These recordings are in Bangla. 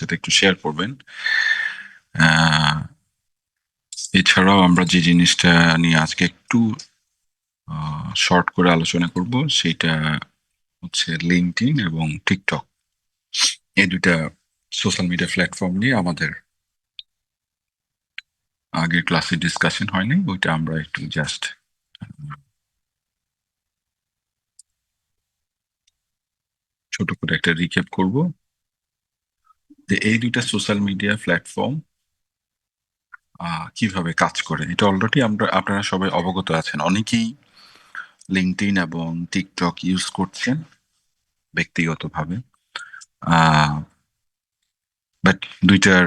সেটা একটু শেয়ার করবেন। এছাড়াও আমরা যে জিনিসটা নিয়ে আজকে একটু শর্ট করে আলোচনা করব সেটা হচ্ছে লিঙ্কডইন এবং টিকটক। এই দুটা সোশ্যাল মিডিয়া প্ল্যাটফর্ম নিয়ে আমাদের আগের ক্লাসে ডিসকাশন হয়নি, ওইটা আমরা একটু জাস্ট ছোট করে একটা রিক্যাপ করব যে এই দুইটা সোশ্যাল মিডিয়া প্ল্যাটফর্ম কিভাবে কাজ করে। এটা অলরেডি আপনারা সবাই অবগত আছেন, অনেকেই লিঙ্কডইন এবং টিকটক ইউজ করছেন ব্যক্তিগতভাবে। বাট দুইটার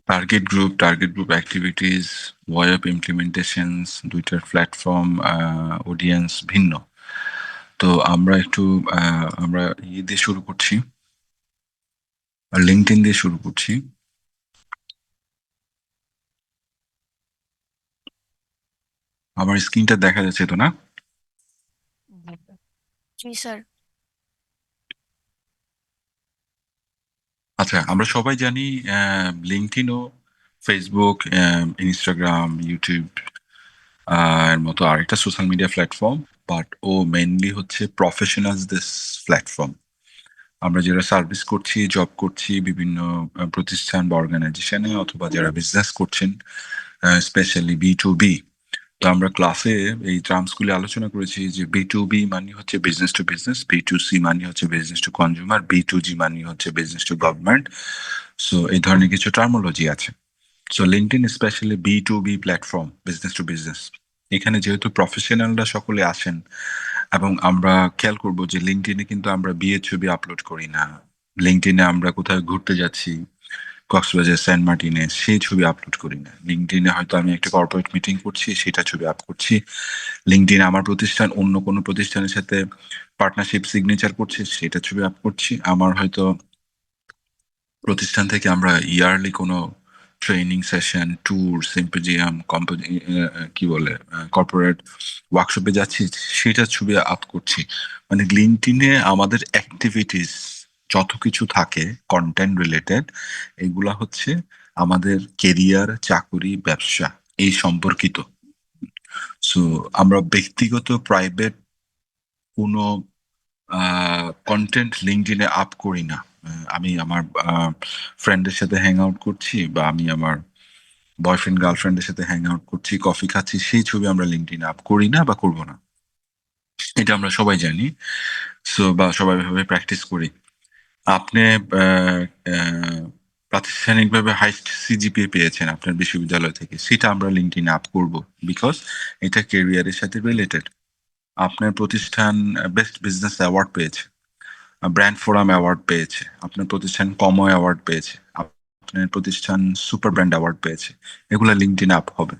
target group activities, way of implementations, দুইটার প্ল্যাটফর্ম অডিয়েন্স ভিন্ন। তো আমরা ইয়ে দিয়ে শুরু করছি, লিঙ্কডইন দিয়ে শুরু করছি। আমার স্ক্রিনটা দেখা যাচ্ছে তো না? জি স্যার। আচ্ছা, আমরা সবাই জানি লিঙ্কডইন ও ফেসবুক, ইনস্টাগ্রাম, ইউটিউব এর মতো আরেকটা সোশ্যাল মিডিয়া প্ল্যাটফর্ম, বাট ও মেইনলি হচ্ছে প্রফেশনালসদের প্ল্যাটফর্ম। আমরা যারা সার্ভিস করছি, জব করছি বিভিন্ন প্রতিষ্ঠান বা অর্গানাইজেশনে, অথবা যারা বিজনেস করছেন স্পেশালি বি টু বি। তো আমরা ক্লাসে এই টার্মসগুলি আলোচনা করেছি যে বি টু বি মানে হচ্ছে business to business, B to C মানে হচ্ছে business to consumer, B to G মানে হচ্ছে বিজনেস টু গভর্নমেন্ট। সো এই ধরনের কিছু টার্মোলজি আছে। So LinkedIn specially B to B platform, business to business. এখানে যেহেতু প্রফেশনালরা সকলে আসেন, এবং আমরা খেয়াল করবো যে লিঙ্কডইনে কিন্তু আমরা বিয়ের ছবি আপলোড করি না। লিঙ্কডইনে আমরা কোথাও ঘুরতে যাচ্ছি, কক্সবাজার, সেন্ট মার্টিনে, সেই ছবি আপলোড করি না। লিঙ্কডইনে হয়তো আমি একটা কর্পোরেট মিটিং করছি, সেটা ছবি আপ করছি। লিঙ্কডইনে আমার প্রতিষ্ঠান অন্য কোনো প্রতিষ্ঠানের সাথে পার্টনারশিপ সিগনেচার করছে, সেটা ছবি আপ করছি। আমার হয়তো প্রতিষ্ঠান থেকে আমরা ইয়ারলি কোনো ট্রেনিং সেশন, ট্যুর, সিম্পোজিয়াম, কি বলে কর্পোরেট ওয়ার্কশপে যাচ্ছি, সেটার ছবি আপ করছি। মানে লিঙ্কডইনে আমাদের অ্যাক্টিভিটিস যত কিছু থাকে কন্টেন্ট রিলেটেড, এগুলা হচ্ছে আমাদের কেরিয়ার, চাকুরি, ব্যবসা এই সম্পর্কিত। সো আমরা ব্যক্তিগত প্রাইভেট কোনো কন্টেন্ট লিঙ্কডইনে আপ করি না। আমি আমার ফ্রেন্ডের সাথে হ্যাং আউট করছি, বা আমি আমার বয়ফ্রেন্ড গার্লফ্রেন্ডের সাথে হ্যাং আউট করছি, কফি খাচ্ছি, সেই ছবি আমরা লিঙ্কডইনে আপ করি না বা করবো না। এটা আমরা সবাই জানি। সো বা সবাই ভাবে প্র্যাকটিস করি। আপনি আহ, আহ, প্রাতিষ্ঠানিকভাবে হাইস্ট সিজিপিএ পেয়েছেন আপনার বিশ্ববিদ্যালয় থেকে, সেটা আমরা লিঙ্কডইনে আপ করব, বিকজ এটা কেরিয়ারের সাথে রিলেটেড। আপনার প্রতিষ্ঠান বেস্ট বিজনেস অ্যাওয়ার্ড পেয়েছে, ব্র্যান্ড ফোরাম অ্যাওয়ার্ড পেয়েছে, আপনার প্রতিষ্ঠান কমো অ্যাওয়ার্ড পেয়েছে, আপনার প্রতিষ্ঠান সুপার ব্র্যান্ড অ্যাওয়ার্ড পেয়েছে, এগুলা লিঙ্কডইন আপ হবে।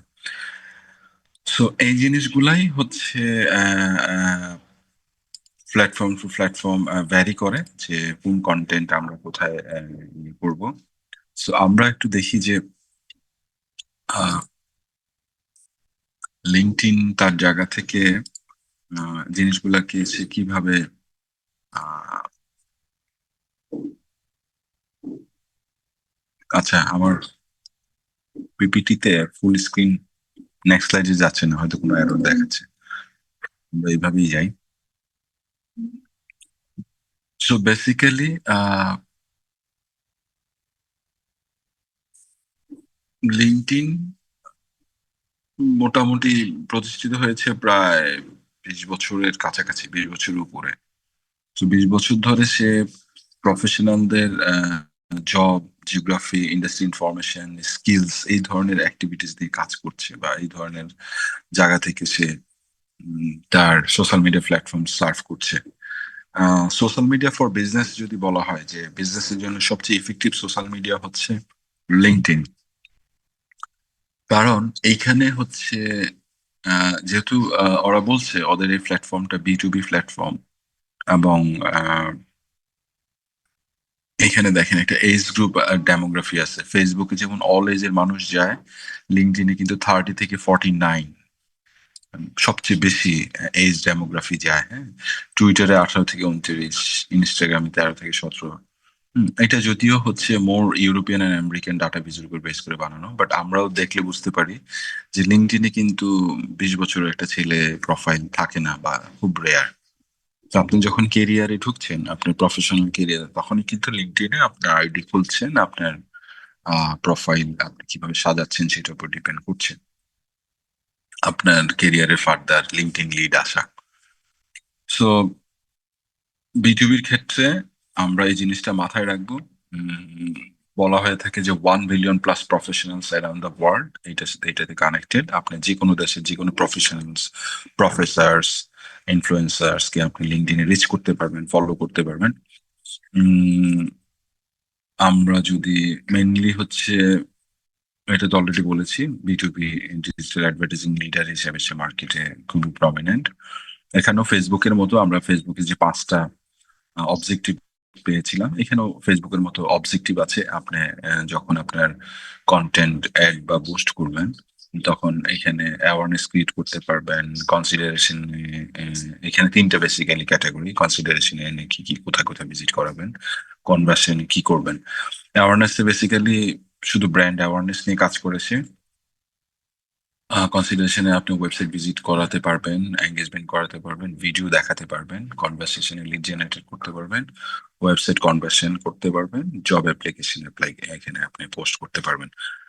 সো এই জিনিসগুলাই হচ্ছে প্ল্যাটফর্ম টু প্ল্যাটফর্ম ভ্যারি করে যে কোন কন্টেন্ট আমরা কোথায় ইয়ে করবো। সো আমরা একটু দেখি যে লিঙ্কডইন তার জায়গা থেকে জিনিসগুলাকে সে কিভাবে আহ, আচ্ছা, আমার পিপিটিতে ফুল স্ক্রিন নেক্সট স্লাইডে যাচ্ছে না, হয়তো কোনো এরর দেখাচ্ছে। আমরা এইভাবেই যাই। সো বেসিক্যালি লিঙ্কডইন মোটামুটি প্রতিষ্ঠিত হয়েছে প্রায় 20 বছরের কাছাকাছি, 20 বছরের উপরে। তো 20 বছর ধরে সে প্রফেশনালদের job, geography, industry information, skills এই ধরনের অ্যাক্টিভিটিস দিয়ে কাজ করছে, বা এই ধরনের জায়গা থেকে সে তার সোশ্যাল মিডিয়া প্ল্যাটফর্ম সার্ভ করছে। সোশ্যাল মিডিয়া ফর বিজনেস যদি বলা হয় যে বিজনেসের জন্য সবচেয়ে ইফেক্টিভ সোশ্যাল মিডিয়া হচ্ছে লিঙ্কডইন। কারণ এইখানে হচ্ছে যেহেতু ওরা বলছে ওদের এই প্ল্যাটফর্মটা বি টু বি প্ল্যাটফর্ম, এবং এখানে দেখেন একটা এজ গ্রুপ ডেমোগ্রাফি আছে। ফেসবুকে যেমন অল এজের মানুষ যায়, লিঙ্কডইনে কিন্তু 30 থেকে 49 সবচেয়ে বেশি এজ ডেমোগ্রাফি যায়। হ্যাঁ, টুইটারে 18 থেকে 29, ইনস্টাগ্রামে 13 থেকে 17। এটা যদিও হচ্ছে মোর ইউরোপিয়ান অ্যান্ড আমেরিকান ডাটা বেজের উপর বেস করে বানানো। বাট আমরাও দেখলে বুঝতে পারি যে LinkedIn এ কিন্তু ২০ বছরের একটা ছেলে প্রোফাইল থাকে না বা খুব রেয়ার। তো আপনি যখন কেরিয়ারে ঢুকছেন, আপনার প্রফেশনাল কেরিয়ারে, তখনই কিন্তু LinkedIn এ আপনার আইডি খুলছেন, আপনার প্রোফাইল আপনি কিভাবে সাজাচ্ছেন সেটার উপর ডিপেন্ড করছে। আপনার কেরিয়ারে ফার্দার LinkedIn লিড আসা। সো বিটুবির ক্ষেত্রে আমরা এই জিনিসটা মাথায় রাখবো। উম, বলা হয়ে থাকে যে 1 billion plus professionals around the world এটাতে কানেক্টেড। আপনি যে কোনো দেশের যে কোনো প্রফেশনালস, প্রফেসর্স, ইনফ্লুয়েন্সার্স কে আপনি লিঙ্কডইনে রিচ করতে পারবেন, ফলো করতে পারবেন। উম, আমরা যদি মেনলি হচ্ছে, এটা তো অলরেডি বলেছি, বিটুবি ডিজিটাল অ্যাডভার্টাইজিং লিডার হিসেবে সে মার্কেটে খুবই প্রমিনেন্ট। এখানেও ফেসবুকের মতো আমরা ফেসবুকে যে 5টা অবজেক্টিভ পেয়েছিলাম, এখানেও ফেসবুকের মতো অবজেক্টিভ আছে। আপনি যখন আপনার কন্টেন্ট অ্যাড বা বুস্ট করবেন, তখন এখানে অ্যাওয়ারনেস ক্রিয়েট করতে পারবেন। কনসিডারেশন, এখানে 3টা বেসিক্যালি ক্যাটাগরি: কনসিডারেশন এনে কি কি কোথায় কোথায় ভিজিট করাবেন, কনভার্সনে কি করবেন। অ্যাওয়ারনেস বেসিক্যালি শুধু ব্র্যান্ড অ্যাওয়ারনেস নিয়ে কাজ করেছে। কনসিডারেশনে আপনি ওয়েবসাইট ভিজিট করাতে পারবেন, এঙ্গেজমেন্ট করাতে পারবেন, ভিডিও দেখাতে পারবেন, কনভারসেশনে লিড জেনারেট করতে পারবেন, ওয়েবসাইট কনভার্সন করতে পারবেন, জব অ্যাপ্লিকেশন অ্যাপ্লাই এখানে আপনি পোস্ট করতে পারবেন।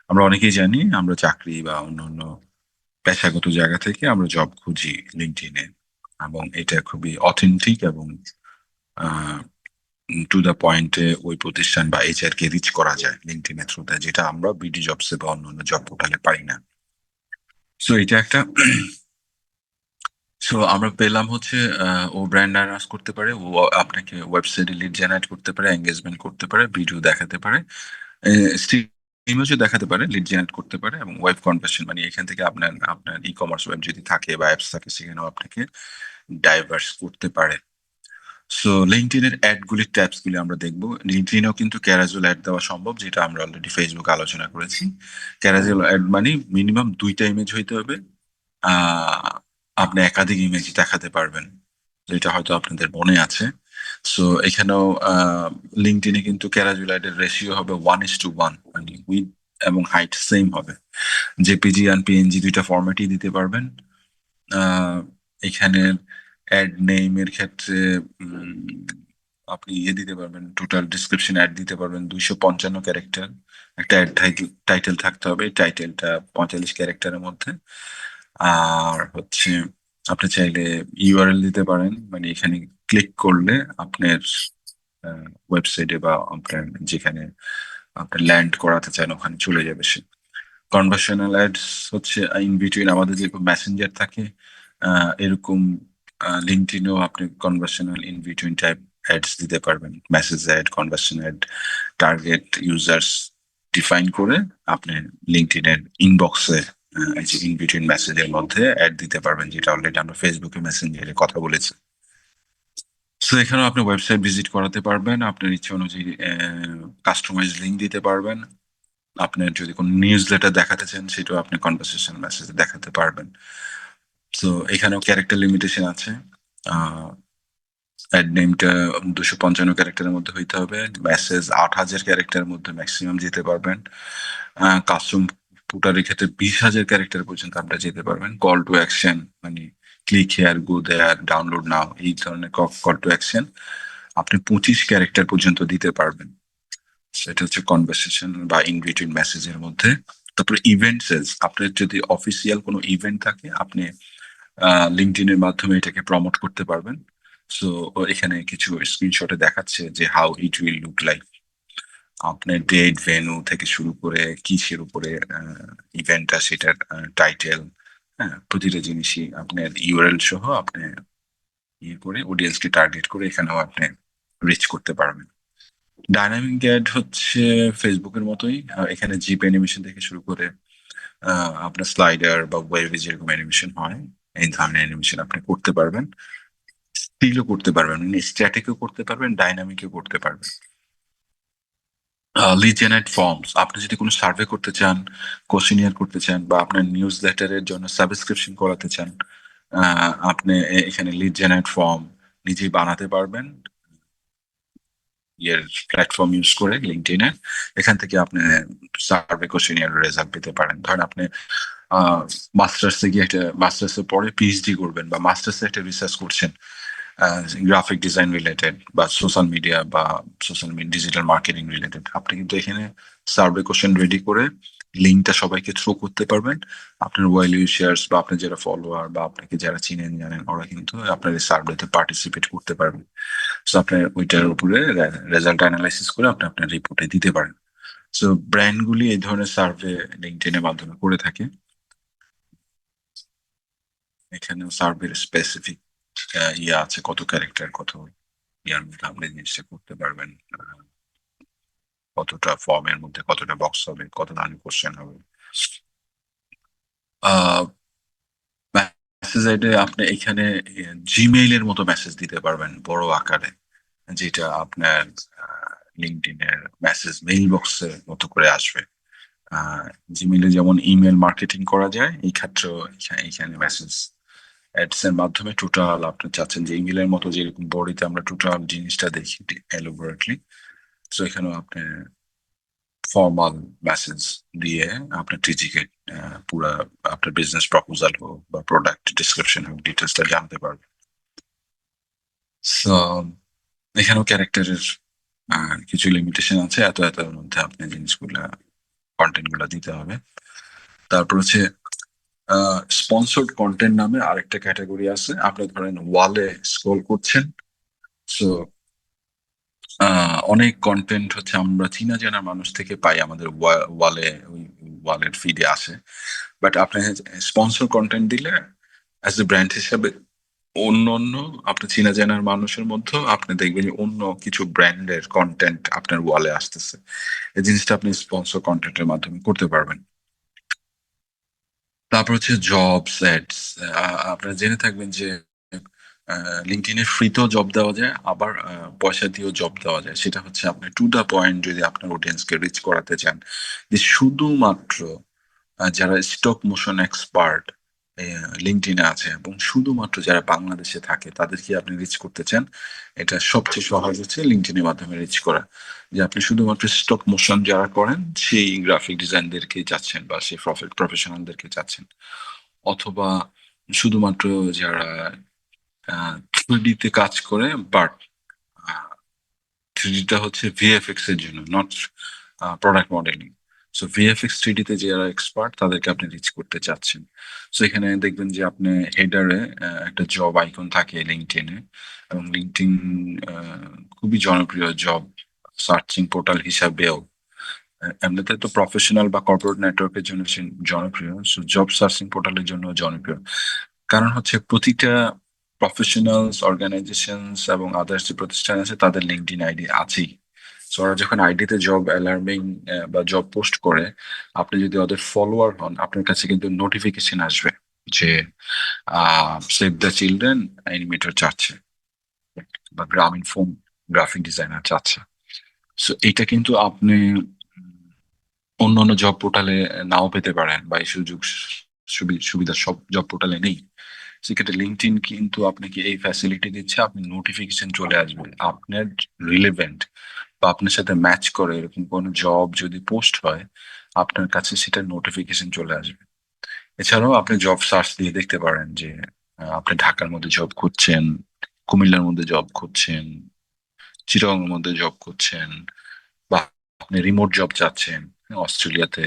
আমরা অনেকেই জানি আমরা চাকরি বা অন্যান্য পেশাগত জায়গা থেকে আমরা জব খুঁজি লিঙ্কডইনে, এবং এটা খুবই অথেন্টিক এবং টু দ্য পয়েন্টে ওই প্রতিষ্ঠান বা এইচআর কে রিচ করা যায় লিঙ্কডইনের থ্রুতে, যেটা আমরা বিডি জবসে বা অন্যান্য জব পোর্টালে পাই না। সো এটা একটা। সো আমরা পেলাম হচ্ছে ও ব্র্যান্ড অ্যাওয়ারনেস করতে পারে, ও আপনাকে ওয়েবসাইটে লিড জেনারেট করতে পারে, এঙ্গেজমেন্ট করতে পারে, ভিডিও দেখাতে পারে, স্ট্রিম ইমেজও দেখাতে পারে, লিড জেনারেট করতে পারে, এবং ওয়েব কনভার্সন মানে এখান থেকে আপনার আপনার ই কমার্স ওয়েব যদি থাকে বা অ্যাপস থাকে, সেখানেও আপনাকে ডাইভার্স করতে পারে। সো লিঙ্কডইনের অ্যাড গুলির ট্যাবস গুলি আমরা দেখবো। লিঙ্কডইনেও কিন্তু ক্যারাজুয়াল অ্যাড দেওয়া সম্ভব, যেটা আমরা অলরেডি ফেসবুকে আলোচনা করেছি। ক্যারাজুয়াল অ্যাড মানে মিনিমাম 2টা ইমেজ হইতে হবে। আহ আপনি একাধিক ইমেজ দেখাতে পারবেন, যেটা হয়তো আপনাদের মনে আছে। সো এখানেও লিঙ্কডইনে কিন্তু ক্যারাজুয়াল রেশিও হবে 1:1, মানে উইথ এবং হাইট সেম হবে। জেপিজি আর পিএনজি 2টা ফরম্যাটই দিতে পারবেন। এখানে অ্যাড নেইমের ক্ষেত্রে আপনি দিতে পারবেন, টোটাল ডিসক্রিপশন অ্যাড দিতে পারবেন 255 ক্যারেক্টার। একটা অ্যাড টাইটেল থাকতে হবে, টাইটেলটা 45 ক্যারেক্টারের মধ্যে। আর হচ্ছে আপনি চাইলে ইউআরএল দিতে পারেন, মানে এখানে ক্লিক করলে আপনার ওয়েবসাইটে বা আপনার যেখানে আপনি ল্যান্ড করাতে চান ওখানে চলে যাবে সে। কনভার্সনাল অ্যাডস হচ্ছে ইন বিটুইন, আমাদের যেরকম মেসেঞ্জার থাকে এরকম লিঙ্কডইনেও আপনি conversational in between type ads দিতে পারবেন। Message ad, conversion ad, target users define করে আপনি লিঙ্কডইনের ইনবক্সে এই যে ইন বিটুইন মেসেজের মধ্যে অ্যাড দিতে পারবেন, যেটা অলরেডি আমরা ফেসবুকে মেসেঞ্জারে কথা বলেছি। সো এখানেও আপনি ওয়েবসাইট ভিজিট করাতে পারবেন, আপনার ইচ্ছা অনুযায়ী কাস্টমাইজ লিঙ্ক দিতে পারবেন। আপনার যদি কোনো নিউজ লেটার দেখাতে চান, সেটাও আপনি কনভারসেশন মেসেজে দেখাতে পারবেন। সো এখানেও ক্যারেক্টার লিমিটেশন আছে। অ্যাড নেমটা 255 ক্যারেক্টারের মধ্যে হইতে হবে। মেসেজ 8,000 ক্যারেক্টারের মধ্যে ম্যাক্সিমাম যেতে পারবেন। কাস্টম ফুটারের ক্ষেত্রে 20,000 ক্যারেক্টার পর্যন্ত আপনারা যেতে পারবেন। কল টু অ্যাকশন মানে click here, go there, download now, এই ধরনের কল টু অ্যাকশন আপনি 25 ক্যারেক্টার পর্যন্ত দিতে পারবেন। সেটা হচ্ছে কনভারসেশন বা ইন বিটুইন মেসেজের মধ্যে। তারপরে ইভেন্টস, আপনার যদি অফিসিয়াল কোনো ইভেন্ট থাকে, আপনি লিঙ্কডইনের মাধ্যমে এটাকে প্রমোট করতে পারবেন। সো এখানে কিছু স্ক্রিনশটে দেখাচ্ছে যে how it will look like. আপনার ডেট, ভেন্যু থেকে শুরু করে কিসের উপরে ইভেন্টটা, সেটার টাইটেল, হ্যাঁ, প্রতিটা জিনিসই আপনার ইউআরএল সহ আপনি ইয়ে করে অডিয়েন্সকে টার্গেট করে এখানেও আপনি রিচ করতে পারবেন। ডাইনামিক অ্যাড হচ্ছে ফেসবুকের মতোই। এখানে জিপ অ্যানিমেশন থেকে শুরু করে আপনার স্লাইডার বা ওয়েবে যেরকম অ্যানিমেশন হয়, এই ধরনের অ্যানিমেশন আপনি করতে পারবেন। স্টিলও করতে পারবেন, মানে স্ট্যাটিকও করতে পারবেন, ডাইনামিকও করতে পারবেন। লিড জেনারেট ফর্মস, আপনি যদি কোনো সার্ভে করতে চান, কোশ্চেনিয়ার করতে চান, বা আপনার নিউজ লেটারের জন্য সাবস্ক্রিপশন করাতে চান, আপনি এখানে লিড জেনারেট ফর্ম নিজেই বানাতে পারবেন। ইয়ের প্ল্যাটফর্ম ইউজ করে লিঙ্কডইনে, এখান থেকে আপনি সার্ভে কোশ্চেনিয়ার রেজাল্ট পেতে পারেন। ধরেন আপনি মাস্টার্সে গিয়ে একটা মাস্টার্সের পরে পিএইচডি করবেন বা মাস্টার্সে একটা রিসার্চ করছেন গ্রাফিক ডিজাইন রিলেটেড বা সোশ্যাল মিডিয়া বা সোশ্যাল ডিজিটাল মার্কেটিং রিলেটেড, আপনি কিন্তু এখানে সার্ভে কোশ্চেন রেডি করে লিঙ্কটা সবাইকে থ্রো করতে পারবেন। আপনার ওয়েল উইশার্স বা আপনার যারা ফলোয়ার বা আপনাকে যারা চিনেন জানেন ওরা কিন্তু আপনার এই সার্ভেতে পার্টিসিপেট করতে পারবে। সো আপনার ওইটার উপরে রেজাল্ট অ্যানালাইসিস করে আপনি আপনার রিপোর্টে দিতে পারেন। সো ব্র্যান্ডগুলি এই ধরনের সার্ভে লিঙ্কডইনের মাধ্যমে করে থাকে। এখানেও সার্ভের স্পেসিফিক ইয়ে আছে, কত ক্যারেক্টার কত ইয়ার মধ্যে আপনি জিনিসটা করতে পারবেন, কতটা ফর্মের মধ্যে কতটা বক্স হবে, কত ধরনের কোশ্চেন হবে। মেসেজ আইডে আপনি এখানে জিমেইলের মতো মেসেজ দিতে পারবেন বড় আকারে, যেটা আপনার লিঙ্কডইনের মেসেজ মেইল বক্সের মতো করে আসবে। জিমেইলে যেমন ইমেল মার্কেটিং করা যায়, এই ক্ষেত্রেও এখানে মেসেজ অ্যাডস এর মাধ্যমে টোটাল আপনি চাচ্ছেন যে ইমেলের মতো যেরকম বডিতে আমরা টোটাল জিনিসটা দেখি এলোবোরেটলি, তো এখানেও আপনি ফর্মাল মেসেজ দিয়ে আপনার টিজিকে পুরা আপনার বিজনেস প্রপোজাল হোক বা প্রোডাক্ট ডিসক্রিপশন হোক ডিটেলসটা জানতে পারবেন। সো এখানেও ক্যারেক্টারের কিছু লিমিটেশন আছে, এত এতর মধ্যে আপনি জিনিসগুলা কন্টেন্ট গুলা দিতে হবে। তারপর হচ্ছে স্পন্সর্ড কন্টেন্ট নামে আরেকটা ক্যাটাগরি আছে। আপনি ধরেন ওয়ালে স্ক্রল করছেন, সো অনেক কন্টেন্ট হচ্ছে আমরা চিনা জানা মানুষ থেকে পাই, আমাদের ওয়ালে ওই ওয়ালের ফিডে আসে। বাট আপনি স্পন্সর কন্টেন্ট দিলে অ্যাজ এ ব্র্যান্ড হিসাবে অন্য অন্য আপনার চিনা জানার মানুষের মধ্যে আপনি দেখবেন যে অন্য কিছু ব্র্যান্ডের কন্টেন্ট আপনার ওয়ালে আসতেছে। এই জিনিসটা আপনি স্পন্সর কন্টেন্টের মাধ্যমে করতে পারবেন। তারপর হচ্ছে জবস অ্যাডস। আপনারা জেনে থাকবেন যে লিঙ্কডইনে ফ্রিতেও জব দেওয়া যায়, আবার পয়সা দিয়েও জব দেওয়া যায়। সেটা হচ্ছে আপনি টু দা পয়েন্ট যদি আপনার অডিয়েন্সকে রিচ করাতে চান, যে শুধুমাত্র যারা স্টক মোশন এক্সপার্ট লিঙ্কডইনে আছে এবং শুধুমাত্র যারা বাংলাদেশে থাকে তাদেরকে আপনি রিচ করতে চান, এটা সবচেয়ে সহজ হচ্ছে লিঙ্কডইনের মাধ্যমে রিচ করা। যে আপনি শুধুমাত্র স্টক মোশন যারা করেন সেই গ্রাফিক ডিজাইনদেরকে যাচ্ছেন বা সেই প্রফেশনালদেরকে যাচ্ছেন, অথবা শুধুমাত্র যারা থ্রিডি তে কাজ করে, বাট থ্রিডিটা হচ্ছে ভিএফএক্স এর জন্য, not product modelling. So VFX three D তে যারা এক্সপার্ট তাদেরকে আপনি রিচ করতে চাচ্ছেন। সো এখানে দেখবেন যে আপনি হেডারে একটা জব আইকন থাকে লিঙ্কডইনে, এবং লিঙ্কডইন খুবই জনপ্রিয় জব সার্চিং পোর্টাল হিসাবেও। এমনিতে তো প্রফেশনাল বা কর্পোরেট নেটওয়ার্কের জন্য সে জনপ্রিয়, সো জব সার্চিং পোর্টালের জন্য জনপ্রিয়। কারণ হচ্ছে প্রতিটা প্রফেশনালস অর্গানাইজেশনস এবং আদার্স যে প্রতিষ্ঠান আছে তাদের লিঙ্কডইন আইডি আছেই। সো ওরা যখন আইডিতে জব অ্যালার্মিং বা জব পোস্ট করে, আপনি যদি ওদের ফলোয়ার হন আপনার কাছে কিন্তু নোটিফিকেশন আসবে যে সেভ দ্য চিলড্রেন অ্যানিমেটর চাচ্ছে বা গ্রামীণ ফোন গ্রাফিক ডিজাইনার চাচ্ছে। সো এটা কিন্তু আপনি অন্যান্য জব পোর্টালে নাও পেতে পারেন, বা এই সুযোগ সুবিধা সব জব পোর্টালে নেই। সেক্ষেত্রে লিঙ্কডইন কিন্তু আপনাকে এই ফ্যাসিলিটি দিচ্ছে, আপনি নোটিফিকেশন চলে আসবে আপনার রিলেভেন্ট বা আপনার সাথে ম্যাচ করে এরকম কোনো জব যদি পোস্ট হয়, আপনার কাছে সেটা নোটিফিকেশন চলে আসবে। এছাড়াও আপনি জব সার্চ দিয়ে দেখতে পারেন যে আপনি ঢাকার মধ্যে জব খুঁজছেন, কুমিল্লার মধ্যে জব খুঁজছেন, চিটাগং এর মধ্যে জব খুঁজছেন, বা আপনি রিমোট জব চাচ্ছেন অস্ট্রেলিয়াতে,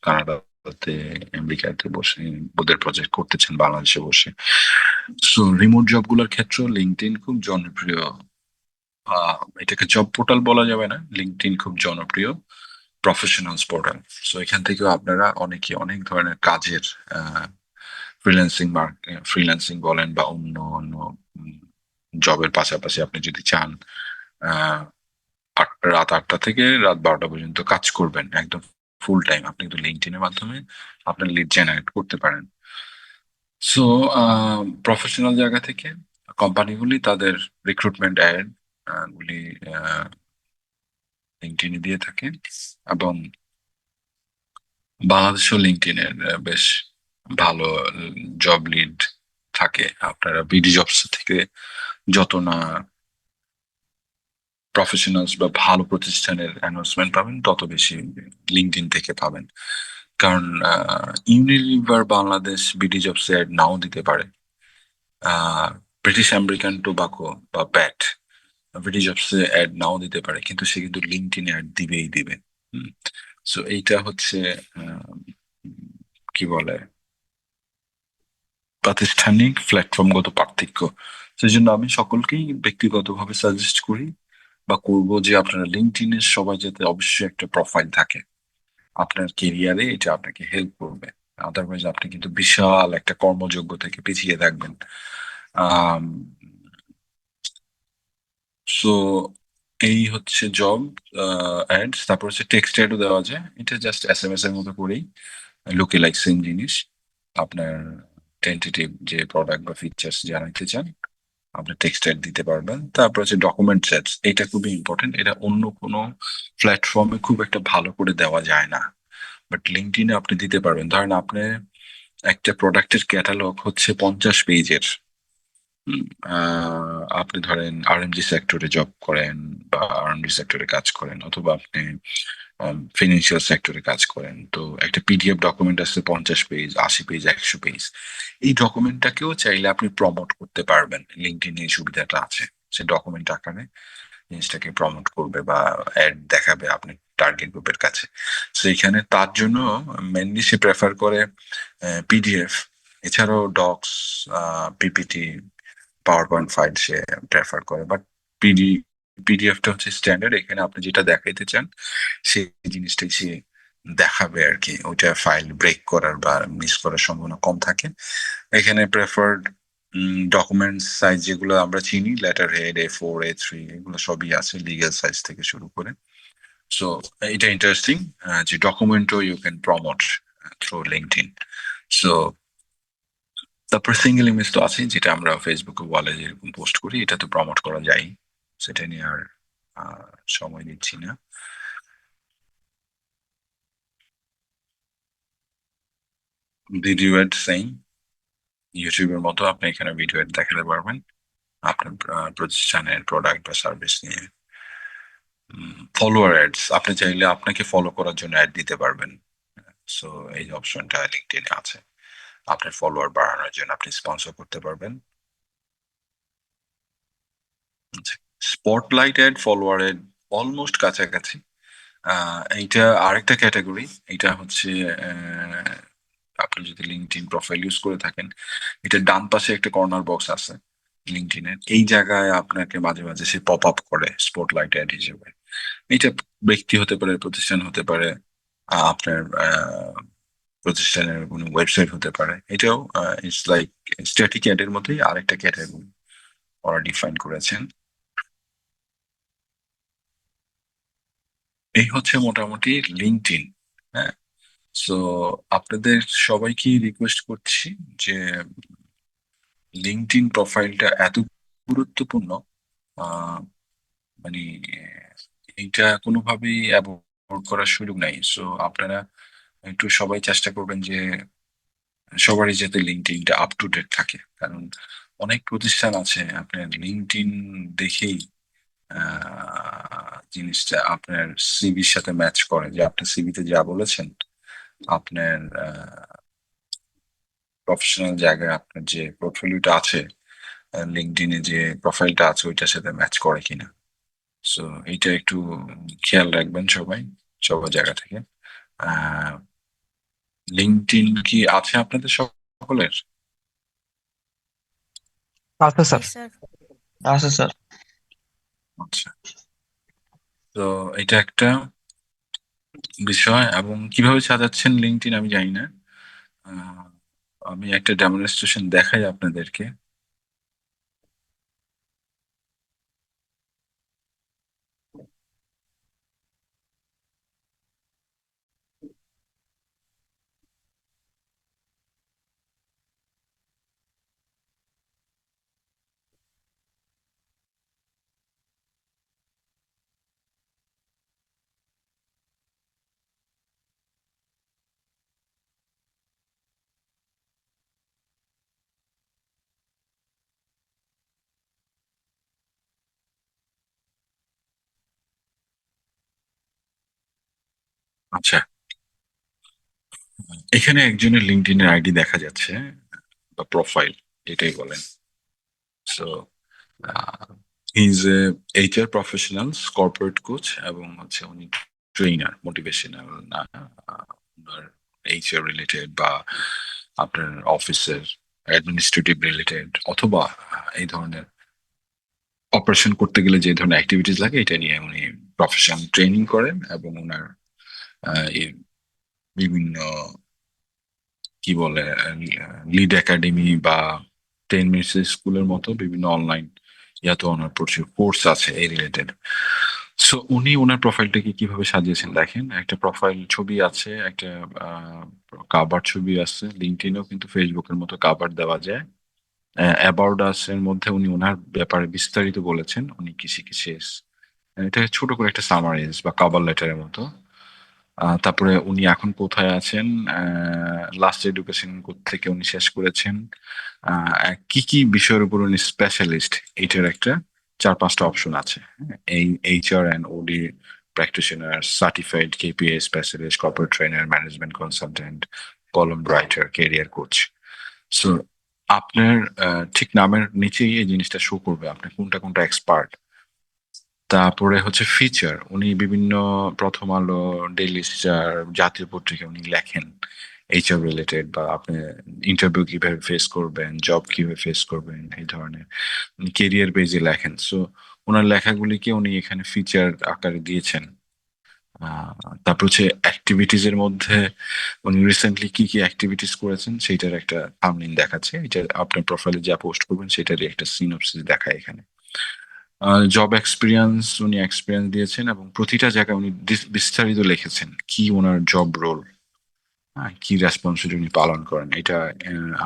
কানাডাতে, আমেরিকাতে বসে ওদের প্রজেক্ট করতেছেন বাংলাদেশে বসে। সো রিমোট জব গুলোর ক্ষেত্রেও লিঙ্কডইন খুব জনপ্রিয়। এটাকে জব পোর্টাল বলা যাবে না, লিঙ্কডইন খুব জনপ্রিয় প্রফেশনালস পোর্টাল। সো এখান থেকেও আপনারা অনেকে অনেক ধরনের কাজের ফ্রিল্যান্সিং ফ্রিল্যান্সিং বলেন বা অন্য অন্য জবের পাশাপাশি আপনি যদি চান আহ রাত 8টা থেকে রাত 12টা পর্যন্ত কাজ করবেন একদম ফুল টাইম, আপনি কিন্তু লিঙ্কডইনের মাধ্যমে আপনার লিড জেনারেট করতে পারেন। সো প্রফেশনাল জায়গা থেকে কোম্পানিগুলি তাদের রিক্রুটমেন্ট অ্যাড গুলি লিঙ্কডইনে দিয়ে থাকে, এবং বাংলাদেশেও লিঙ্কডইনের বেশ ভালো জব লিড থাকে। আপনারা বিডি জবস থেকে যত না প্রফেশনালস বা ভালো প্রতিষ্ঠানের অ্যানাউন্সমেন্ট পাবেন, তত বেশি লিঙ্কডইন থেকে পাবেন। কারণ Unilever Bangladesh BD jobs ad নাও দিতে পারে, ব্রিটিশ আমেরিকান টোবাকো বা ব্যাট বিডি জবস অ্যাড নাও দিতে পারে, কিন্তু সে কিন্তু লিঙ্কডইনে অ্যাড দিবেই দিবে। সো এইটা হচ্ছে আহ, কি বলে প্রাতিষ্ঠানিক প্ল্যাটফর্মগত পার্থক্য। সেই জন্য আমি সকলকেই ব্যক্তিগতভাবে সাজেস্ট করি বা করব যে আপনারা লিঙ্কডইনের সবাই যাতে অবশ্যই একটা প্রোফাইল থাকে। আপনার কেরিয়ারে এটা আপনাকে হেল্প করবে। আদারওয়াইজ আপনি কিন্তু বিশাল একটা কর্মযোগ্য থেকে পিছিয়ে থাকবেন। আম সো এই হচ্ছে জব অ্যাডস। তারপর হচ্ছে টেক্সট অ্যাডও দেওয়া যায়, এটা জাস্ট এসএমএস এর মতো করেই লুকে লাইক সেম জিনিস। আপনার টেন্টেটিভ যে প্রোডাক্ট বা ফিচার্স জানাইতে চান আপনি টেক্সট অ্যাড দিতে পারবেন। তারপর হচ্ছে ডকুমেন্ট সেটস, এটা খুবই ইম্পর্টেন্ট, এটা অন্য কোনো প্ল্যাটফর্মে খুব একটা ভালো করে দেওয়া যায় না, বাট লিঙ্কডইনে আপনি দিতে পারবেন। ধরেন আপনি একটা প্রোডাক্টের ক্যাটালগ হচ্ছে 50 পেজের। আপনি ধরেন আরএমজি সেক্টরে জব করেন বা আরএমজি সেক্টরে কাজ করেন, অথবা আপনি ফিনান্সিয়াল সেক্টরে কাজ করেন, তো একটা পিডিএফ ডকুমেন্ট আছে 50 পেজ, 80 পেজ, 100 পেজ। এই ডকুমেন্টটাকেও চাইলে আপনি প্রমোট করতে পারবেন। লিঙ্কডইন এই সুবিধাটা আছে, সে ডকুমেন্ট আকারে জিনিসটাকে প্রমোট করবে বা অ্যাড দেখাবে আপনি টার্গেট গ্রুপের কাছে। তো এখানে তার জন্য মেনলি সে প্রেফার করে পিডিএফ, এছাড়াও docs, PPT, power point file সে প্রেফার করে। বাট পিডিএফটা হচ্ছে স্ট্যান্ডার্ড, এখানে আপনি যেটা দেখাইতে চান সেই জিনিসটাই সে দেখাবে আর কি। ওইটা ফাইল ব্রেক করার বা মিস করার সম্ভাবনা কম থাকে। এখানে প্রেফার্ড ডকুমেন্টস সাইজ যেগুলো আমরা চিনি, লেটার হেড, A4, A3, এগুলো সবই আছে, লিগ্যাল সাইজ থেকে শুরু করে। সো এটা ইন্টারেস্টিং যে ডকুমেন্টও you can promote through LinkedIn. So তারপর সিঙ্গেল ইমেজ তো আছে, যেটা আমরা ফেসবুকে ওয়ালে যেরকম পোস্ট করি, এটা তো প্রমোট করা যায়, সেটা নিয়ে আর সময় দিচ্ছি না। ভিডিও অ্যাড সেম, ইউটিউবের মতো আপনি এখানে ভিডিও অ্যাড দেখাতে পারবেন আপনার প্রতিষ্ঠানের প্রোডাক্ট বা সার্ভিস নিয়ে। ফলোয়ার অ্যাডস, আপনি চাইলে আপনাকে ফলো করার জন্য অ্যাড দিতে পারবেন। সো এই অপশনটা লিঙ্কডইনে আছে, আপনার ফলোয়ার বাড়ানোর জন্য আপনি স্পন্সর করতে পারবেন। Spotlight ad, follower ad almost কাছাকাছি। এইটা আরেকটা ক্যাটাগরি। এটা হচ্ছে আহ, আপনি যদি লিঙ্কডইন প্রোফাইল ইউজ করে থাকেন, এটা ডান পাশে একটা কর্নার বক্স আছে লিঙ্কডইনের, এই জায়গায় আপনাকে মাঝে মাঝে সে পপ আপ করে স্পটলাইট অ্যাড হিসেবে। এটা ব্যক্তি হতে পারে, প্রতিষ্ঠান হতে পারে, আপনার প্রতিষ্ঠানের কোনো ওয়েবসাইট হতে পারে। এটাও ইটস লাইক স্ট্যাটিক অ্যাডের মধ্যেই আরেকটা ক্যাটাগরি ওরা ডিফাইন করেছেন। এই হচ্ছে মোটামুটি লিঙ্কডইন। হ্যাঁ, সো আপনাদের সবাইকে রিকোয়েস্ট করছি যে লিঙ্কডইন প্রোফাইলটা এত গুরুত্বপূর্ণ, আহ, মানে এইটা কোনোভাবেই অ্যাভয়েড করার সুযোগ নাই। সো আপনারা একটু সবাই চেষ্টা করবেন যে সবারই যাতে লিঙ্কডইনটা আপ টু ডেট থাকে। কারণ অনেক প্রতিষ্ঠান আছে আপনার লিঙ্কডইন দেখেই জিনিসটা আপনার সিভির সাথে ম্যাচ করে, যে আপনার সিভিতে যা বলেছেন আপনার প্রফেশনাল জায়গায় আপনার যে পোর্টফোলিওটা আছে, লিঙ্কডইনে যে প্রোফাইলটা আছে ওইটার সাথে ম্যাচ করে কিনা। সো এইটা একটু খেয়াল রাখবেন সবাই, সবার জায়গা থেকে। আহ লিঙ্কডইন কি আছে আপনাদের সকলের? আচ্ছা জি স্যার। স্যার। আচ্ছা স্যার। আচ্ছা, তো এটা একটা বিষয়, এবং কিভাবে সাজাচ্ছেন লিঙ্কডইন আমি জানি না। আহ, আমি একটা ডেমনস্ট্রেশন দেখাই আপনাদেরকে। আচ্ছা, এখানে একজনের লিঙ্কডইনের আইডি দেখা যাচ্ছে বা প্রোফাইল, যেটাই বলেন। So is a HR professionals, corporate coach, এবং হচ্ছে উনি ট্রেইনার, মোটিভেশনাল না, আপনার এইচআর রিলেটেড বা আপনার অফিসের অ্যাডমিনিস্ট্রেটিভ রিলেটেড, অথবা এই ধরনের অপারেশন করতে গেলে যে ধরনের অ্যাক্টিভিটিস লাগে এটা নিয়ে উনি প্রফেশনাল ট্রেনিং করেন, এবং ওনার এই বিভিন্ন কি বলে লিড একাডেমি বা 10 মিনিটস স্কুলের মতো বিভিন্ন অনলাইন ইয়াতে ওনার প্রচুর কোর্স আছে এই রিলেটেড। সো উনি ওনার প্রোফাইলটাকে কিভাবে সাজিয়েছেন দেখেন, একটা প্রোফাইল ছবি আছে, একটা কাভার ছবি আছে, লিঙ্কডইনও কিন্তু ফেসবুকের মতো কাভার দেওয়া যায়। অ্যাবাউট আস এর মধ্যে উনি ওনার ব্যাপারে বিস্তারিত বলেছেন, উনি কি শিখেছেন। এটা ছোট করে একটা সামারাইজ বা কভার লেটারের মতো। তারপরে উনি এখন কোথায় আছেন, লাস্ট এডুকেশন থেকে উনি শেষ করেছেন, কি কি বিষয়ের উপর উনি স্পেশালিস্ট, এইটার একটা 4-5টা অপশন আছে। হ্যাঁ, এই HR and OD practitioner, certified KPA specialist, corporate trainer, management consultant, column writer, career coach. So আপনার ঠিক নামের নিচেই এই জিনিসটা শো করবে আপনি কোনটা কোনটা এক্সপার্ট। তারপরে হচ্ছে ফিচার, উনি বিভিন্ন প্রথম আলো, ডেইলি স্টার, জাতীয় পত্রিকা উনি লেখেন এইচআর রিলেটেড, বা আপনি ইন্টারভিউ কিভাবে ফেস করবেন, জব কিভাবে ফেস করবেন, এই ধরনের উনি কেরিয়ার পেজে লেখেন। সো ওনার লেখাগুলিকে উনি এখানে ফিচার আকারে দিয়েছেন। তারপর হচ্ছে অ্যাক্টিভিটিজ এর মধ্যে উনি রিসেন্টলি কি কি অ্যাক্টিভিটিস করেছেন সেইটার একটা থাম্বনেইল দেখাচ্ছে, এটা আপনার প্রোফাইলে যা পোস্ট করবেন সেটারই একটা সিনপসিস দেখায় এখানে। জব এক্সপিরিয়েন্স, উনি এক্সপিরিয়েন্স দিয়েছেন এবং প্রতিটা জায়গায় উনি বিস্তারিত লিখেছেন কি ওনার জব রোল, কি রেসপন্সিবিলিটি উনি পালন করেন। এটা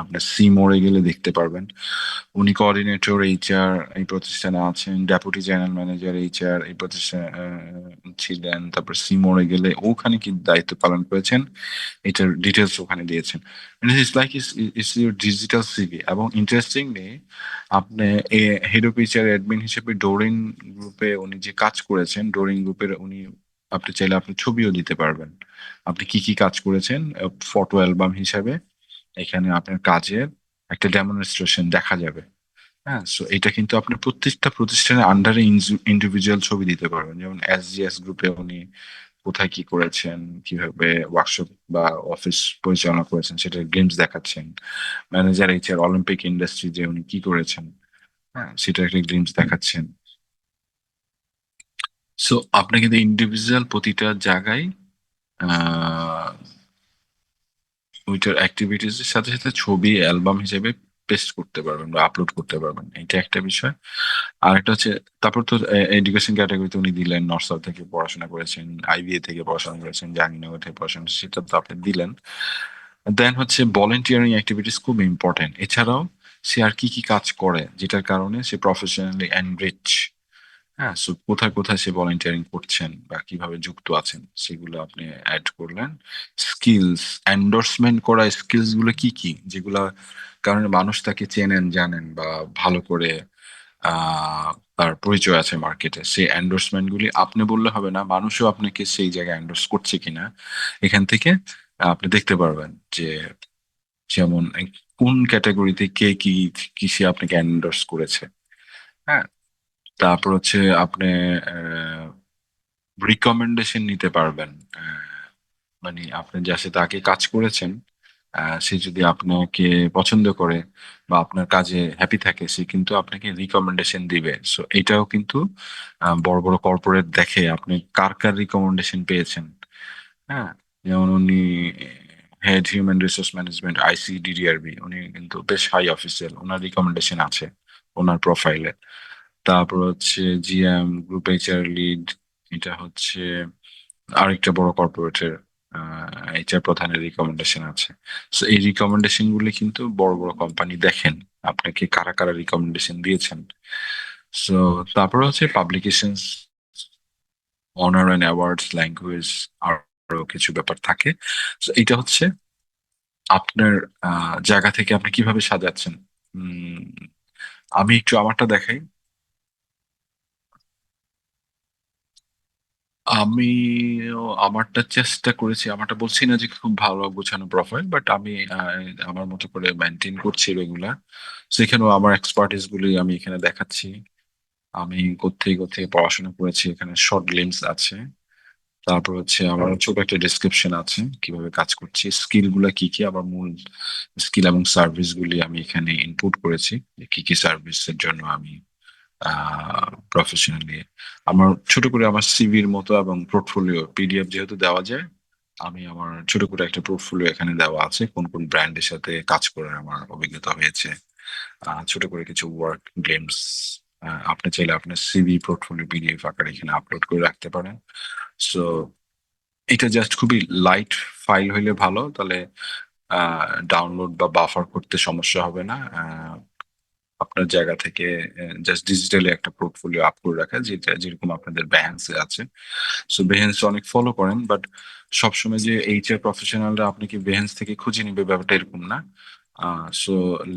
আপনার সি মোড়ে গেলে দেখতে পারবেন। উনি কোঅর্ডিনেটর এইচআর এই প্রতিষ্ঠানে আছেন, ডেপুটি জেনারেল ম্যানেজার এইচআর এই প্রতিষ্ঠানে ছিলেন। তারপর সি মোড়ে গেলে ওখানে কি দায়িত্ব পালন করেছেন এটার ডিটেলস ওখানে দিয়েছেন। It's like it's your digital CV. এবং ইন্টারেস্টিংলি আপনি হেড অফ এইচআর অ্যাডমিন হিসেবে ডোরিং গ্রুপে উনি যে কাজ করেছেন, ডোরিং গ্রুপের উনি, আপনি চাইলে আপনি ছবিও দিতে পারবেন আপনি কি কি কাজ করেছেন, ফটো অ্যালবাম হিসাবে এখানে আপনার কাজের একটা ডেমনস্ট্রেশন দেখা যাবে। হ্যাঁ, সো এটা কিন্তু আপনি প্রত্যেকটা প্রতিষ্ঠানের আন্ডারে ইন্ডিভিজুয়াল ছবি দিতে পারবেন, যেমন এসজিএস গ্রুপে উনি কোথায় কি করেছেন, কিভাবে ওয়ার্কশপ বা অফিস পরিচালনা করেছেন সেটার গ্লিমস দেখাচ্ছেন। ম্যানেজার এইচআর অলিম্পিক ইন্ডাস্ট্রি যে উনি কি করেছেন, হ্যাঁ সেটা একটা গ্লিমস দেখাচ্ছেন। সো আপনি কিন্তু ইন্ডিভিজুয়াল প্রতিটা জায়গায় আহ ওইটার অ্যাক্টিভিটিস এর সাথে সাথে ছবি অ্যালবাম হিসেবে পেস্ট করতে পারবেন বা আপলোড করতে পারবেন, এটা একটা বিষয়। আর একটা হচ্ছে, তারপর তো এডুকেশন ক্যাটাগরিতে উনি দিলেন নর্থ সাউথ থেকে পড়াশোনা করেছেন, আইবিএ থেকে পড়াশোনা করেছেন, জাহাঙ্গীরনগর থেকে পড়াশোনা করেছেন, সেটা তো আপনি দিলেন। দেন হচ্ছে ভলেন্টিয়ারিং অ্যাক্টিভিটিস খুব ইম্পর্টেন্ট। এছাড়াও সে আর কি কি কাজ করে যেটার কারণে সে প্রফেশনালি এনরিচ। হ্যাঁ, সো কোথায় কোথায় সে ভলেন্টিয়ারিং করছেন বা কিভাবে যুক্ত আছেন সেগুলো আপনি অ্যাড করলেন। স্কিলস, এন্ডোর্সমেন্ট করা স্কিলস গুলো কি কি, যেগুলা কারণে মানুষ তাকে চেনেন জানেন বা ভালো করে আহ তার পরিচয় আছে মার্কেটে, সেই এন্ডোর্সমেন্ট গুলি আপনি বললে হবে না, মানুষও আপনাকে সেই জায়গায় এন্ডোর্স করছে কিনা এখান থেকে আপনি দেখতে পারবেন যে, যেমন কোন ক্যাটাগরিতে কে কি কিসে আপনাকে এন্ডোর্স করেছে। হ্যাঁ, তারপর হচ্ছে আপনি রিকমেন্ডেশন নিতে পারবেন। মানে আপনি যার সাথে আগে কাজ করেছেন, সে যদি আপনাকে পছন্দ করে বা আপনার কাজে হ্যাপি থাকে, সে কিন্তু আপনাকে রিকমেন্ডেশন দিবে। সো এটাও কিন্তু বড় বড় কর্পোরেট দেখে আপনি কার কার রিকমেন্ডেশন পেয়েছেন। হ্যাঁ, যেমন উনি head human resource management ICDDRB, উনি কিন্তু বেশ হাই অফিসিয়াল, ওনার রিকমেন্ডেশন আছে ওনার প্রোফাইলে। তারপর হচ্ছে জিএম গ্রুপ এইচআর লিড, এটা হচ্ছে আরেকটা বড় কর্পোরেটের এইচআর প্রধানের রিকমেন্ডেশন আছে। সো এই রিকমেন্ডেশন গুলি কিন্তু বড় বড় কোম্পানি দেখেন আপনাকে কারা কারা রিকমেন্ডেশন দিয়েছেন। সো তারপর হচ্ছে publications, honour and awards, language, আরো কিছু ব্যাপার থাকে। তো এটা হচ্ছে আপনার জায়গা থেকে আপনি কিভাবে সাজাচ্ছেন। উম, আমি একটু আমারটা দেখাই। আমিও আমারটা চেষ্টা করেছি। আমারটা বলছি না যে খুব ভালো গোছানো প্রোফাইল, বাট আমি আমার মতো করে মেনটেন করছি রেগুলার। সেখানেও আমার এক্সপার্টিস গুলি আমি এখানে দেখাচ্ছি। আমি কোত্থেকে কোত্থেকে পড়াশোনা করেছি, এখানে শর্ট লিঙ্কস আছে। তারপর হচ্ছে আমার ছোট একটা ডেসক্রিপশন আছে কিভাবে কাজ করছি, স্কিল গুলা কি কি, আমার মূল স্কিল এবং সার্ভিস গুলি আমি এখানে ইনপুট করেছি, যে কি কি সার্ভিসের জন্য আমি প্রফেশনালি আমার ছোট করে আমার সিভির মতো এবং পোর্টফোলিও পিডিএফ যেহেতু দেওয়া যায়, আমি আমার ছোট করে একটা পোর্টফোলিও এখানে দেওয়া আছে, কোন কোন ব্র্যান্ডের সাথে কাজ করে আমার অভিজ্ঞতা হয়েছে। ছোট করে কিছু ওয়ার্ক গেমস আপনি চাইলে আপনার সিভি পোর্টফোলিও পিডিএফ আকারে এখানে আপলোড করে রাখতে পারেন। সো এটা জাস্ট খুবই লাইট ফাইল হইলে ভালো, তাহলে ডাউনলোড বা বাফার করতে সমস্যা হবে না। আপনার জায়গা থেকে জাস্ট ডিজিটালি একটা পোর্টফোলিও আপ করে রাখা, যেটা যেরকম আপনাদের বেহেন্সে আছে। সো বেহেন্স অনেক ফলো করেন, বাট সবসময় যে এইচআর প্রফেশনালরা আপনাকে বেহেন্স থেকে খুঁজে নিবে ব্যাপারটা এরকম না। সো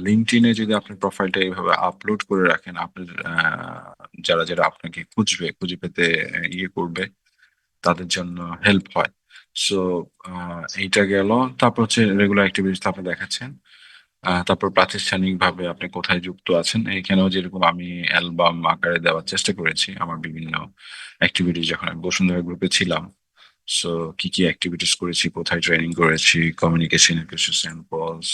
লিঙ্কডইনে যদি আপনি প্রোফাইলটা এইভাবে আপলোড করে রাখেন, আপনার যারা যারা আপনাকে খুঁজবে, খুঁজে পেতে ইয়ে করবে, তাদের জন্য হেল্প হয়। সো এইটা গেল। তারপর হচ্ছে রেগুলার অ্যাক্টিভিটিস আপনি দেখাচ্ছেন। তারপর প্রাতিষ্ঠানিক ভাবে আপনি কোথায় যুক্ত আছেন, এখানেও যেরকম আমি অ্যালবাম আকারে দেওয়ার চেষ্টা করেছি আমার বিভিন্ন অ্যাক্টিভিটিস যখন আমি বসুন্ধরা গ্রুপে ছিলাম। সো কি কি অ্যাক্টিভিটিস করেছি, কোথায় ট্রেনিং করেছি, কমিউনিকেশনের কিছু স্যাম্পলস।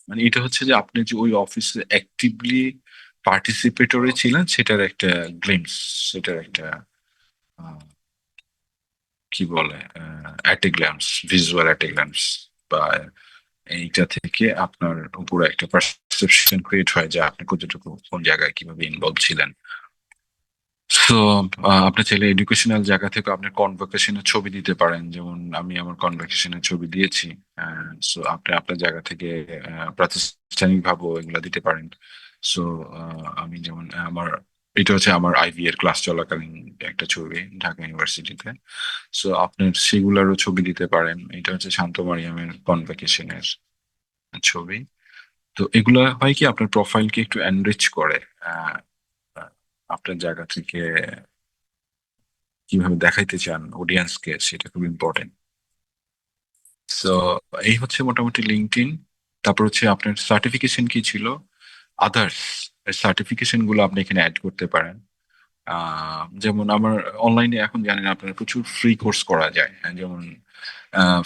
মানে এটা হচ্ছে যে আপনি যে ওই অফিসে অ্যাক্টিভলি পার্টিসিপেটরে ছিলেন, সেটার একটা গ্লিমস, সেটার একটা কি বলে at a glance, visual at a glance, বা এইটা থেকে আপনার উপরে একটা পারসেপশন ক্রিয়েট হয় যে আপনি কতটুকু কোন জায়গায় কিভাবে ইনভলভ ছিলেন। সো আপনি চাইলে এডুকেশনাল জায়গা থেকে আপনার কনভোকেশনের ছবি দিতে পারেন, যেমন আমি আমার কনভোকেশনের ছবি দিয়েছি। সো আপনি আপনার জায়গা থেকে প্রাতিষ্ঠানিক ভাবে এগুলা দিতে পারেন। সো আমি যেমন আমার এটা হচ্ছে আমার আইভি এর ক্লাস চলাকালীন একটা ছবি ঢাকা ইউনিভার্সিটিতে। সো আপনার সেগুলারও ছবি দিতে পারেন। এটা হচ্ছে শান্ত মারিয়ামের কনভোকেশনের ছবি। তো এগুলা হয় কি আপনার প্রোফাইলকে একটু এনরিচ করে। আহ, আপনার জায়গা থেকে কিভাবে দেখাইতে চান অডিয়েন্সকে, সেটা খুব ইম্পর্টেন্ট। সো এই হচ্ছে মোটামুটি লিঙ্কডইন। তারপর হচ্ছে আপনার সার্টিফিকেশন কি ছিল, আদার্স সার্টিফিকেশন গুলো আপনি এখানে অ্যাড করতে পারেন। যেমন আমার অনলাইনে এখন জানেন আপনার প্রচুর ফ্রি কোর্স করা যায়। যেমন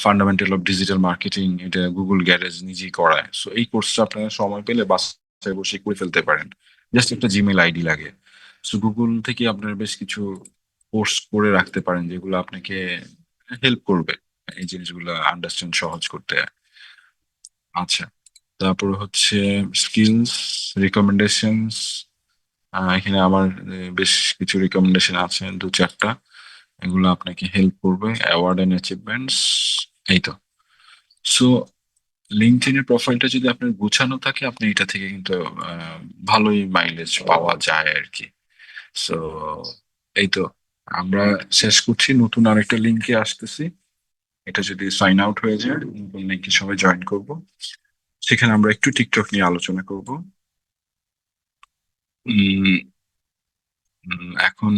ফান্ডামেন্টাল অফ ডিজিটাল মার্কেটিং, এটা গুগল গ্যারেজ নিজেই করায়। সো এই কোর্সটা আপনারা সময় পেলে বাসায় বসে করে ফেলতে পারেন, জাস্ট একটা জিমেল আইডি লাগে। সো গুগল থেকে আপনারা বেশ কিছু কোর্স করে রাখতে পারেন, যেগুলো আপনাকে হেল্প করবে এই জিনিসগুলো আন্ডারস্ট্যান্ড সহজ করতে। আচ্ছা, তারপর হচ্ছে স্কিলস রিকমেন্ডেশনস। এখানে আমার বেশ কিছু রিকমেন্ডেশন আছে, দু চারটা। এগুলো আপনাকে হেল্প করবে, অ্যাওয়ার্ড এন্ড অ্যাচিভমেন্টস। এই তো। সো লিঙ্কডইনের প্রোফাইলটা যদি আপনার গুছানো থাকে, আপনি এটা থেকে কিন্তু আহ, ভালোই মাইলেজ পাওয়া যায় আর কি। সো এই তো, আমরা শেষ করছি, নতুন আরেকটা লিঙ্কে আসতেছি। এটা যদি সাইন আউট হয়ে যায়, নতুন লিঙ্কে সবাই জয়েন করব, সেখানে আমরা একটু টিকটক নিয়ে আলোচনা করব। উম, এখন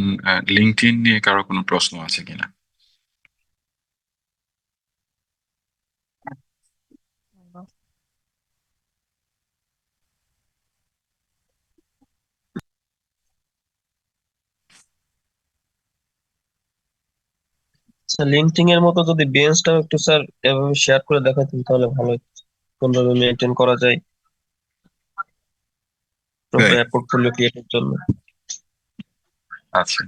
লিঙ্কডইন নিয়ে কারো কোনো প্রশ্ন আছে কিনা? স্যার লিঙ্কডইন এর মতো যদি বেঞ্চটাও একটু স্যার এভাবে শেয়ার করে দেখাতেন তাহলে ভালো হতো। কোনভাবে মেনটেন করা যায় তাই? পোর্টফোলিও ক্রিয়েটের জন্য। আচ্ছা,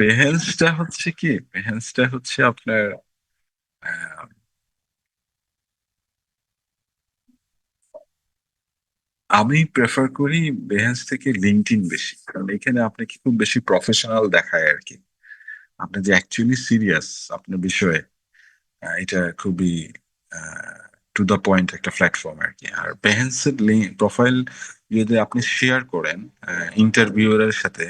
বেহেন্সটা হচ্ছে কি, বেহেন্সটা হচ্ছে আপনার আহ, আমি প্রেফার করি বেহেন্স থেকে লিঙ্কডইন বেশি, কারণ এখানে আপনাকে খুব বেশি প্রফেশনাল দেখায় আর কি। আপনি যে অ্যাকচুয়ালি সিরিয়াস আপনার বিষয়ে, এটা খুবই টু দ্য পয়েন্ট একটা প্ল্যাটফর্ম আর কি। আর বেহেন্সের প্রোফাইল যদি আপনি শেয়ার করেন ইন্টারভিউয়ারের সাথে,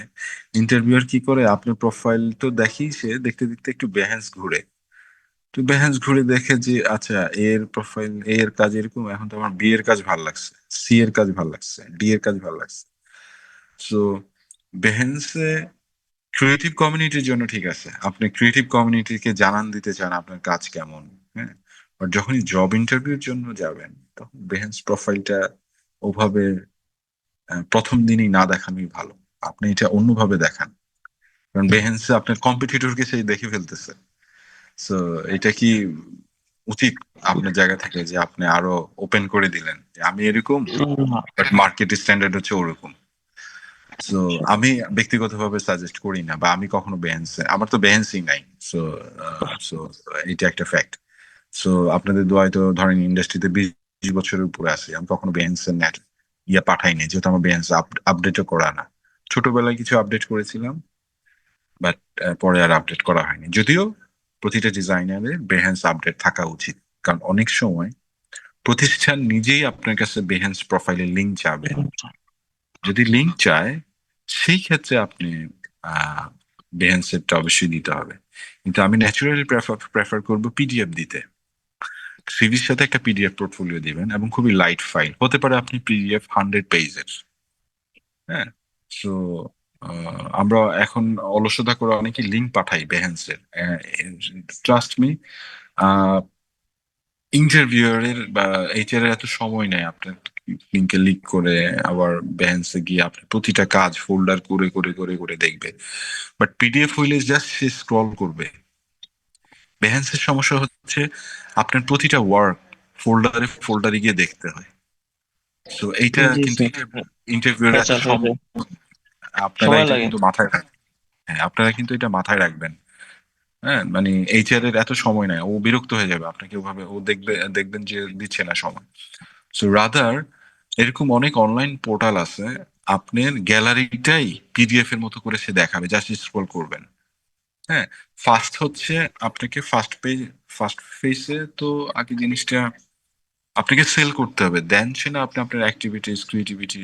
ইন্টারভিউয়ার কি করে, আপনার প্রোফাইল তো দেখি, সে দেখতে দেখতে একটু বেহেন্স ঘুরে। তো বেহেন্স ঘুরে দেখে যে আচ্ছা, এর প্রোফাইল, এর কাজ এরকম, এখন তো আমার বি এর কাজ ভালো লাগছে, সি এর কাজ ভালো লাগছে, ডি এর কাজ ভালো লাগছে। সো বেহেন্সে ক্রিয়েটিভ কমিউনিটির জন্য ঠিক আছে, আপনি ক্রিয়েটিভ কমিউনিটিকে জানান দিতে চান আপনার কাজ কেমন। হ্যাঁ, আর যখনই জব ইন্টারভিউর জন্য যাবেন তখন বেহেন্স প্রোফাইলটা ওভাবে প্রথম দিনই না দেখানোই ভালো। আপনি এটা অন্যভাবে দেখান, কারণ বেহেন্সে আপনার কম্পিটিটরকে সেই দেখে ফেলতেছে। সো এটা কি উচিত আপনার জায়গা থেকে যে আপনি আরো ওপেন করে দিলেন যে আমি এরকম, না। বাট মার্কেট স্ট্যান্ডার্ড হচ্ছে ওরকম। সো আমি ব্যক্তিগতভাবে সাজেস্ট করি না, বা আমি কখনো বেহেন্সে, আমার তো বেহেন্সই নাই। সো সো এটা একটা ফ্যাক্ট। সো আপনাদের দোয়ায় তো ধরেন ইন্ডাস্ট্রিতে 20 বছরের উপরে আছি, আমি কখনো বেহেন্সের নেট ইয়ে পাঠাইনি, যেহেতু আমার বেহেন্স আপডেটও করা না। ছোটবেলায় কিছু আপডেট করেছিলাম, বাট পরে আর আপডেট করা হয়নি। যদিও প্রতিটা ডিজাইনারের বেহেন্স আপডেট থাকা উচিত, কারণ অনেক সময় প্রতিষ্ঠান নিজেই আপনার কাছে বেহেন্স প্রোফাইলের লিঙ্ক চাবে। যদি লিঙ্ক চায় সেই ক্ষেত্রে আপনি আহ বেহেন্সেরটা অবশ্যই দিতে হবে। কিন্তু আমি ন্যাচুরালি প্রেফার করবো পিডিএফ দিতে। সিভির সাথে একটা পিডিএফ পোর্টফোলিও দিবেন, এবং খুবই লাইট ফাইল হতে পারে, আপনি পিডিএফ 100 পেজের। হ্যাঁ। সো আমরা এখন অলসতা করে অনেকে লিঙ্ক পাঠাই বেহেন্সের। ট্রাস্ট মি, ইন্টারভিউয়ারের বা এইচআর এর এত সময় নেই আপনার লিঙ্কে লিক করে আবার বেহেন্সে গিয়ে আপনি প্রতিটা কাজ ফোল্ডার করে করে করে করে দেখবে। বাট পিডিএফ হইলে জাস্ট সে স্ক্রল করবে। বেহেন্সের সমস্যা হচ্ছে আপনার প্রতিটা ওয়ার্ক ফোল্ডারে ফোল্ডারে গিয়ে দেখতে হয়। সো এইটা জি কিন্তু স্যার, ইন্টারভিউয়ার এত পেঁচাল হয়ে যায়, আপনারা সময় এটা লাগে। কিন্তু মাথায় রাখবেন। হ্যাঁ, আপনারা কিন্তু এটা মাথায় রাখবেন। হ্যাঁ, মানে এইচআর এর এত সময় নেই, ও বিরক্ত হয়ে যাবে আপনাকে ওভাবে, ও দেখবে দেখবেন যে দিচ্ছে না সময়। সো রাদার এরকম অনেক অনলাইন পোর্টাল আছে, আপনার গ্যালারিটাই পিডিএফ এর মতো করে সে দেখাবে, জাস্ট স্ক্রল করবেন। হ্যাঁ, ফার্স্ট হচ্ছে আপনাকে ফার্স্ট ফেসে তো আগে জিনিসটা আপনাকে সেল করতে হবে, দেন সে না আপনি আপনার অ্যাক্টিভিটিস ক্রিয়েটিভিটি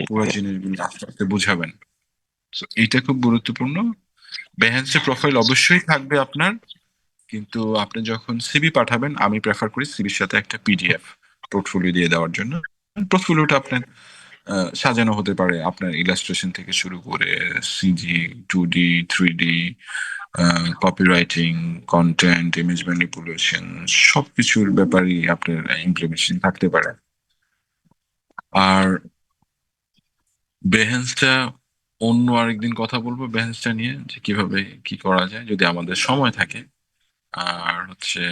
পুরো জিনিসগুলো আস্তে আস্তে বুঝাবেন। তো এইটা খুব গুরুত্বপূর্ণ। বেহেন্সে প্রোফাইল অবশ্যই থাকবে আপনার, কিন্তু আপনি যখন সিভি পাঠাবেন আমি প্রেফার করি সিভির সাথে একটা পিডিএফ পোর্টফোলিও দিয়ে দেওয়ার জন্য। পোর্টফোলিওটা আপনার সাজানো হতে পারে আপনার ইলাস্ট্রেশন থেকে শুরু করে CG, 2D, 3D, copywriting, content, image manipulation, সবকিছুর ব্যাপারেই আপনার ইমপ্লিমেন্টেশন থাকতে পারে। আর বেহেন্সটা অন্য আরেকদিন কথা বলবো বেহেন্সটা নিয়ে, যে কিভাবে কি করা যায় যদি আমাদের সময় থাকে। আর হচ্ছে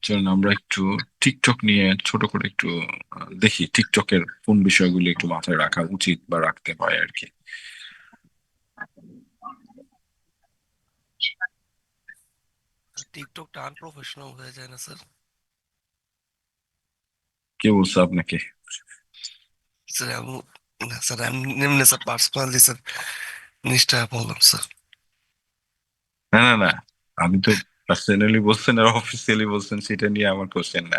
চলুন আমরা একটু টিকটক নিয়ে ছোট করে একটু দেখি টিকটকের কোন বিষয়গুলো একটু মাথায় রাখা উচিত বা রাখতে হয় আর কি। টিকটকটা আনপ্রফেশনাল হয়ে যায় না স্যার? কে বলছে আপনাকে? স্যার আমি, না স্যার আমি এমনি স্যার পার্সোনালি স্যার জিনিসটা বললাম স্যার। না না না, আমি তো পার্সোনালি বলছেন আর অফিসিয়ালি বলছেন সেটা নিয়ে আমার কোশ্চেন না।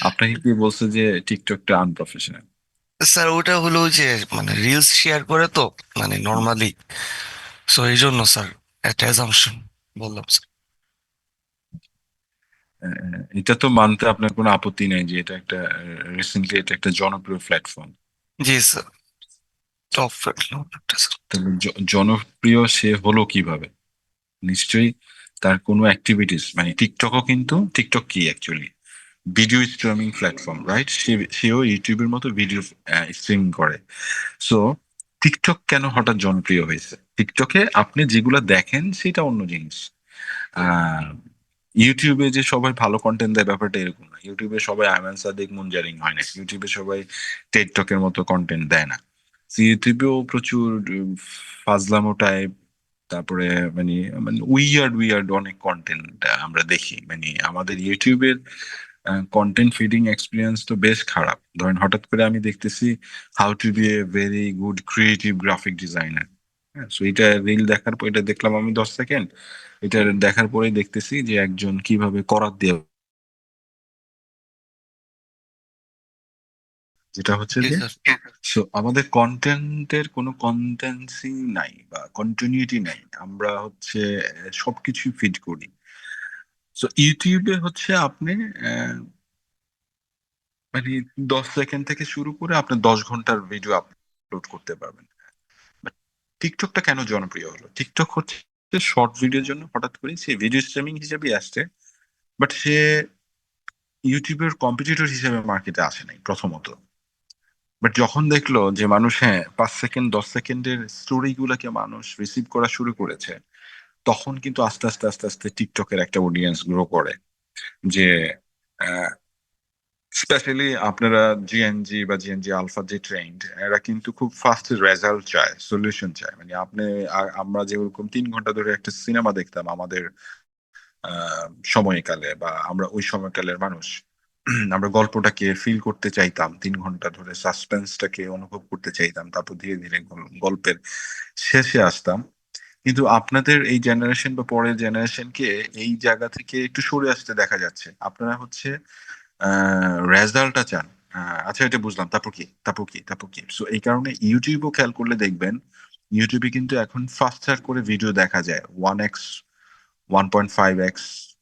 আপনাকে কি বলছে যে টিকটকটা আনপ্রফেশনাল? স্যার ওটা হলো ওই যে মানে রিলস শেয়ার করে তো, মানে নর্মালি, সো এই জন্য স্যার একটা অ্যাজাম্পশন বললাম স্যার। এটা তো মানতে আপনার কোনো আপত্তি নেই যে এটা একটা রিসেন্টলি এটা একটা জনপ্রিয় প্ল্যাটফর্ম। জি স্যার, টপ একটা স্যার। তাহলে জনপ্রিয় সে হলো কিভাবে? নিশ্চয়ই তার কোনো অ্যাক্টিভিটিস, মানে টিকটকও কিন্তু, টিকটক কি actually video streaming platform, right? সেও ইউটিউবের মতো ভিডিও স্ট্রিমিং করে। সো টিকটক কেন হঠাৎ জনপ্রিয় হয়েছে? টিকটকে আপনি যেগুলো দেখেন সেটা অন্য জিনিস। আহ ইউটিউবে যে সবাই ভালো কন্টেন্ট দেয় ব্যাপারটা এরকম না। ইউটিউবে সবাই আয়মান সাদিক মুনজারিং হয় না, ইউটিউবে সবাই টেকটকের মতো কন্টেন্ট দেয় না। ইউটিউবেও প্রচুর ফাজলামো টাইপ, তারপরে মানে মানে উইয়ার্ড উইয়ার্ড অনেক কন্টেন্ট আমরা দেখি। মানে আমাদের ইউটিউবের কন্টেন্ট ফিডিং এক্সপিরিয়েন্স তো বেশ খারাপ। ধরেন হঠাৎ করে আমি দেখতেছি how to be a very good creative graphic designer. হ্যাঁ, সো এটা রিল দেখার পর, এটা দেখলাম আমি 10 সেকেন্ড, এটা দেখার পরেই দেখতেছি যে একজন কিভাবে করাত দিয়ে, যেটা হচ্ছে জি যে স্যার। সো আমাদের কন্টেন্টের কোনো কন্টেন্সি নাই বা কন্টিনিউটি নাই, আমরা হচ্ছে সবকিছু ফিড করি। সো ইউটিউবে হচ্ছে আপনি আহ, মানে 10 সেকেন্ড থেকে শুরু করে আপনি 10 ঘন্টার ভিডিও আপলোড করতে পারবেন। টিকটকটা কেন জনপ্রিয় হলো? টিকটক হচ্ছে শর্ট ভিডিওর জন্য হঠাৎ করে সে ভিডিও স্ট্রিমিং হিসেবে আসছে, বাট সে ইউটিউবের কম্পিটিটর হিসেবে মার্কেটে আসে নাই প্রথমত। বাট যখন দেখলো যে মানুষ, হ্যাঁ, 5 সেকেন্ড 10 সেকেন্ডের স্টোরি গুলাকে মানুষ রিসিভ করা শুরু করেছে, তখন কিন্তু আস্তে আস্তে আস্তে আস্তে টিকটকের একটা অডিয়েন্স গ্রো করে। যে স্পেশালি আপনারা জিএনজি বা জিএনজি আলফা যে ট্রেন্ড, এরা কিন্তু খুব ফাস্ট রেজাল্ট চায়, সলিউশন চায়। মানে আপনি আমরা যেরকম 3 ঘন্টা ধরে একটা সিনেমা দেখতাম আমাদের সময়কালে, বা আমরা ওই সময়কালের মানুষ, আমরা গল্পটাকে ফিল করতে চাইতাম, 3 ঘন্টা ধরে সাসপেন্সটাকে অনুভব করতে চাইতাম, তারপর ধীরে ধীরে গল্পের শেষে আসতাম। কিন্তু আপনাদের এই জেনারেশন বা পরের জেনারেশনকে এই জায়গা থেকে একটু সরে আসতে দেখা যাচ্ছে। আপনারা হচ্ছে রেজাল্টটা চান। আচ্ছা, এটা বুঝলাম, তারপর কি, তারপর কি, তারপর কি। সো এই কারণে ইউটিউবও খেয়াল করলে দেখবেন, ইউটিউবে কিন্তু এখন ফাস্টার করে ভিডিও দেখা যায়। 1x, 1.5x,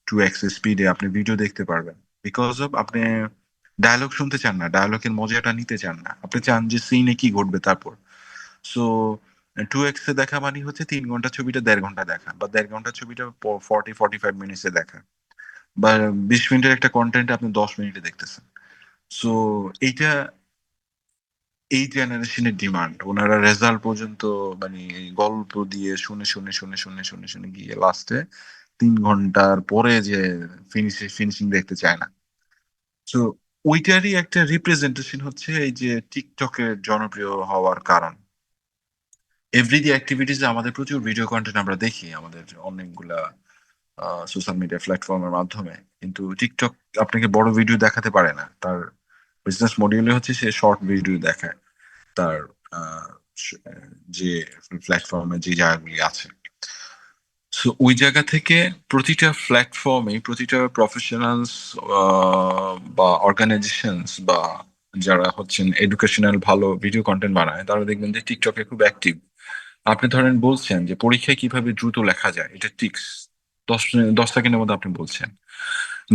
2x স্পিডে আপনি ভিডিও দেখতে পারবেন। বিকজ অফ আপনি ডায়লগ শুনতে চান না, ডায়লগের মজাটা নিতে চান না, আপনি চান যে সিনে কি ঘটবে তারপর। সো 2x এ দেখা মানে হচ্ছে 3 ঘন্টা ছবিটা 1.5 ঘন্টা দেখা, বা 1.5 ঘন্টা ছবিটা 45 মিনিটসে দেখা, বা 20 মিনিটের একটা কন্টেন্ট আপনি 10 মিনিটে দেখতেছেন। সো এইটা এই জেনারেশনের ডিমান্ড। ওনারা রেজাল্ট পর্যন্ত, মানে এই গল্প দিয়ে শুনে শুনে শুনে শুনে শুনে শুনে গিয়ে লাস্টে 3 ঘন্টার পরে যে ফিনিশিং দেখতে চায় না। তো ওইটারই একটা রিপ্রেজেন্টেশন হচ্ছে এই যে টিকটকের জনপ্রিয় হওয়ার কারণ। এভরিডে অ্যাক্টিভিটিস আমাদের প্রচুর ভিডিও কন্টেন্ট আমরা দেখি আমাদের অনেকগুলা সোশ্যাল মিডিয়া প্ল্যাটফর্মের মাধ্যমে, কিন্তু টিকটক আপনাকে বড় ভিডিও দেখাতে পারে না। তার বিজনেস মডিউলে হচ্ছে সে শর্ট ভিডিও দেখায় তার আহ, স- যে প্ল্যাটফর্মে যে জায়গাগুলি আছে। সো ওই জায়গা থেকে প্রতিটা প্ল্যাটফর্মে প্রতিটা প্রফেশনালস বা অর্গানাইজেশনস বা যারা হচ্ছেন এডুকেশনাল ভালো ভিডিও কন্টেন্ট বানায়, তারা দেখবেন যে টিকটকে খুব অ্যাক্টিভ। আপনি ধরেন বলছেন যে পরীক্ষায় কিভাবে দ্রুত লেখা যায়, এটা টিক্স 10 10 সেকেন্ডের মধ্যে আপনি বলছেন।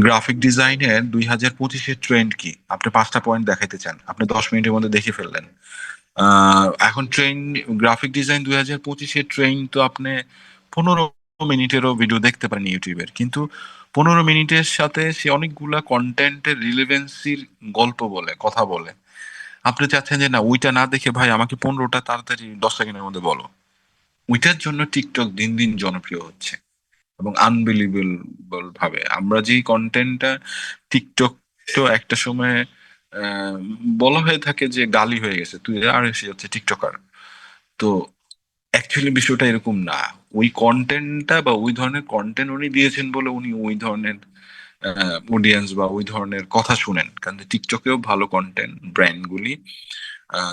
গ্রাফিক ডিজাইনের 2025-এর ট্রেন্ড কি, আপনি 5টা পয়েন্ট দেখাইতে চান, আপনি 10 মিনিটের মধ্যে দেখে ফেললেন। এখন ট্রেন গ্রাফিক ডিজাইন 2025-এর ট্রেন তো আপনি 15 মিনিটেরও ভিডিও দেখতে পারেন ইউটিউবের, কিন্তু 15 মিনিটের সাথে সে অনেকগুলা কন্টেন্টের রিলেভেন্সির গল্প বলে, কথা বলে। আপনি চাচ্ছেন যে না, ওইটা না দেখে ভাই আমাকে 15টা তাড়াতাড়ি 10 সেকেন্ডের মধ্যে বলো। ওইটার জন্য টিকটক দিন দিন জনপ্রিয় হচ্ছে, এবং আনবিলিভেবল ভাবে আমরা যে কন্টেন্টটা, টিকটক তো একটা সময় আহ, বলা হয়ে থাকে যে গালি হয়ে গেছে, তুই আর সে হচ্ছে টিকটকার। তো অ্যাকচুয়ালি বিষয়টা এরকম না। ওই কন্টেন্টটা বা ওই ধরনের কন্টেন্ট উনি দিয়েছেন বলে উনি ওই ধরনের অডিয়েন্স বা ওই ধরনের কথা শুনেন। কারণ টিকটকেও ভালো কন্টেন্ট ব্র্যান্ডগুলি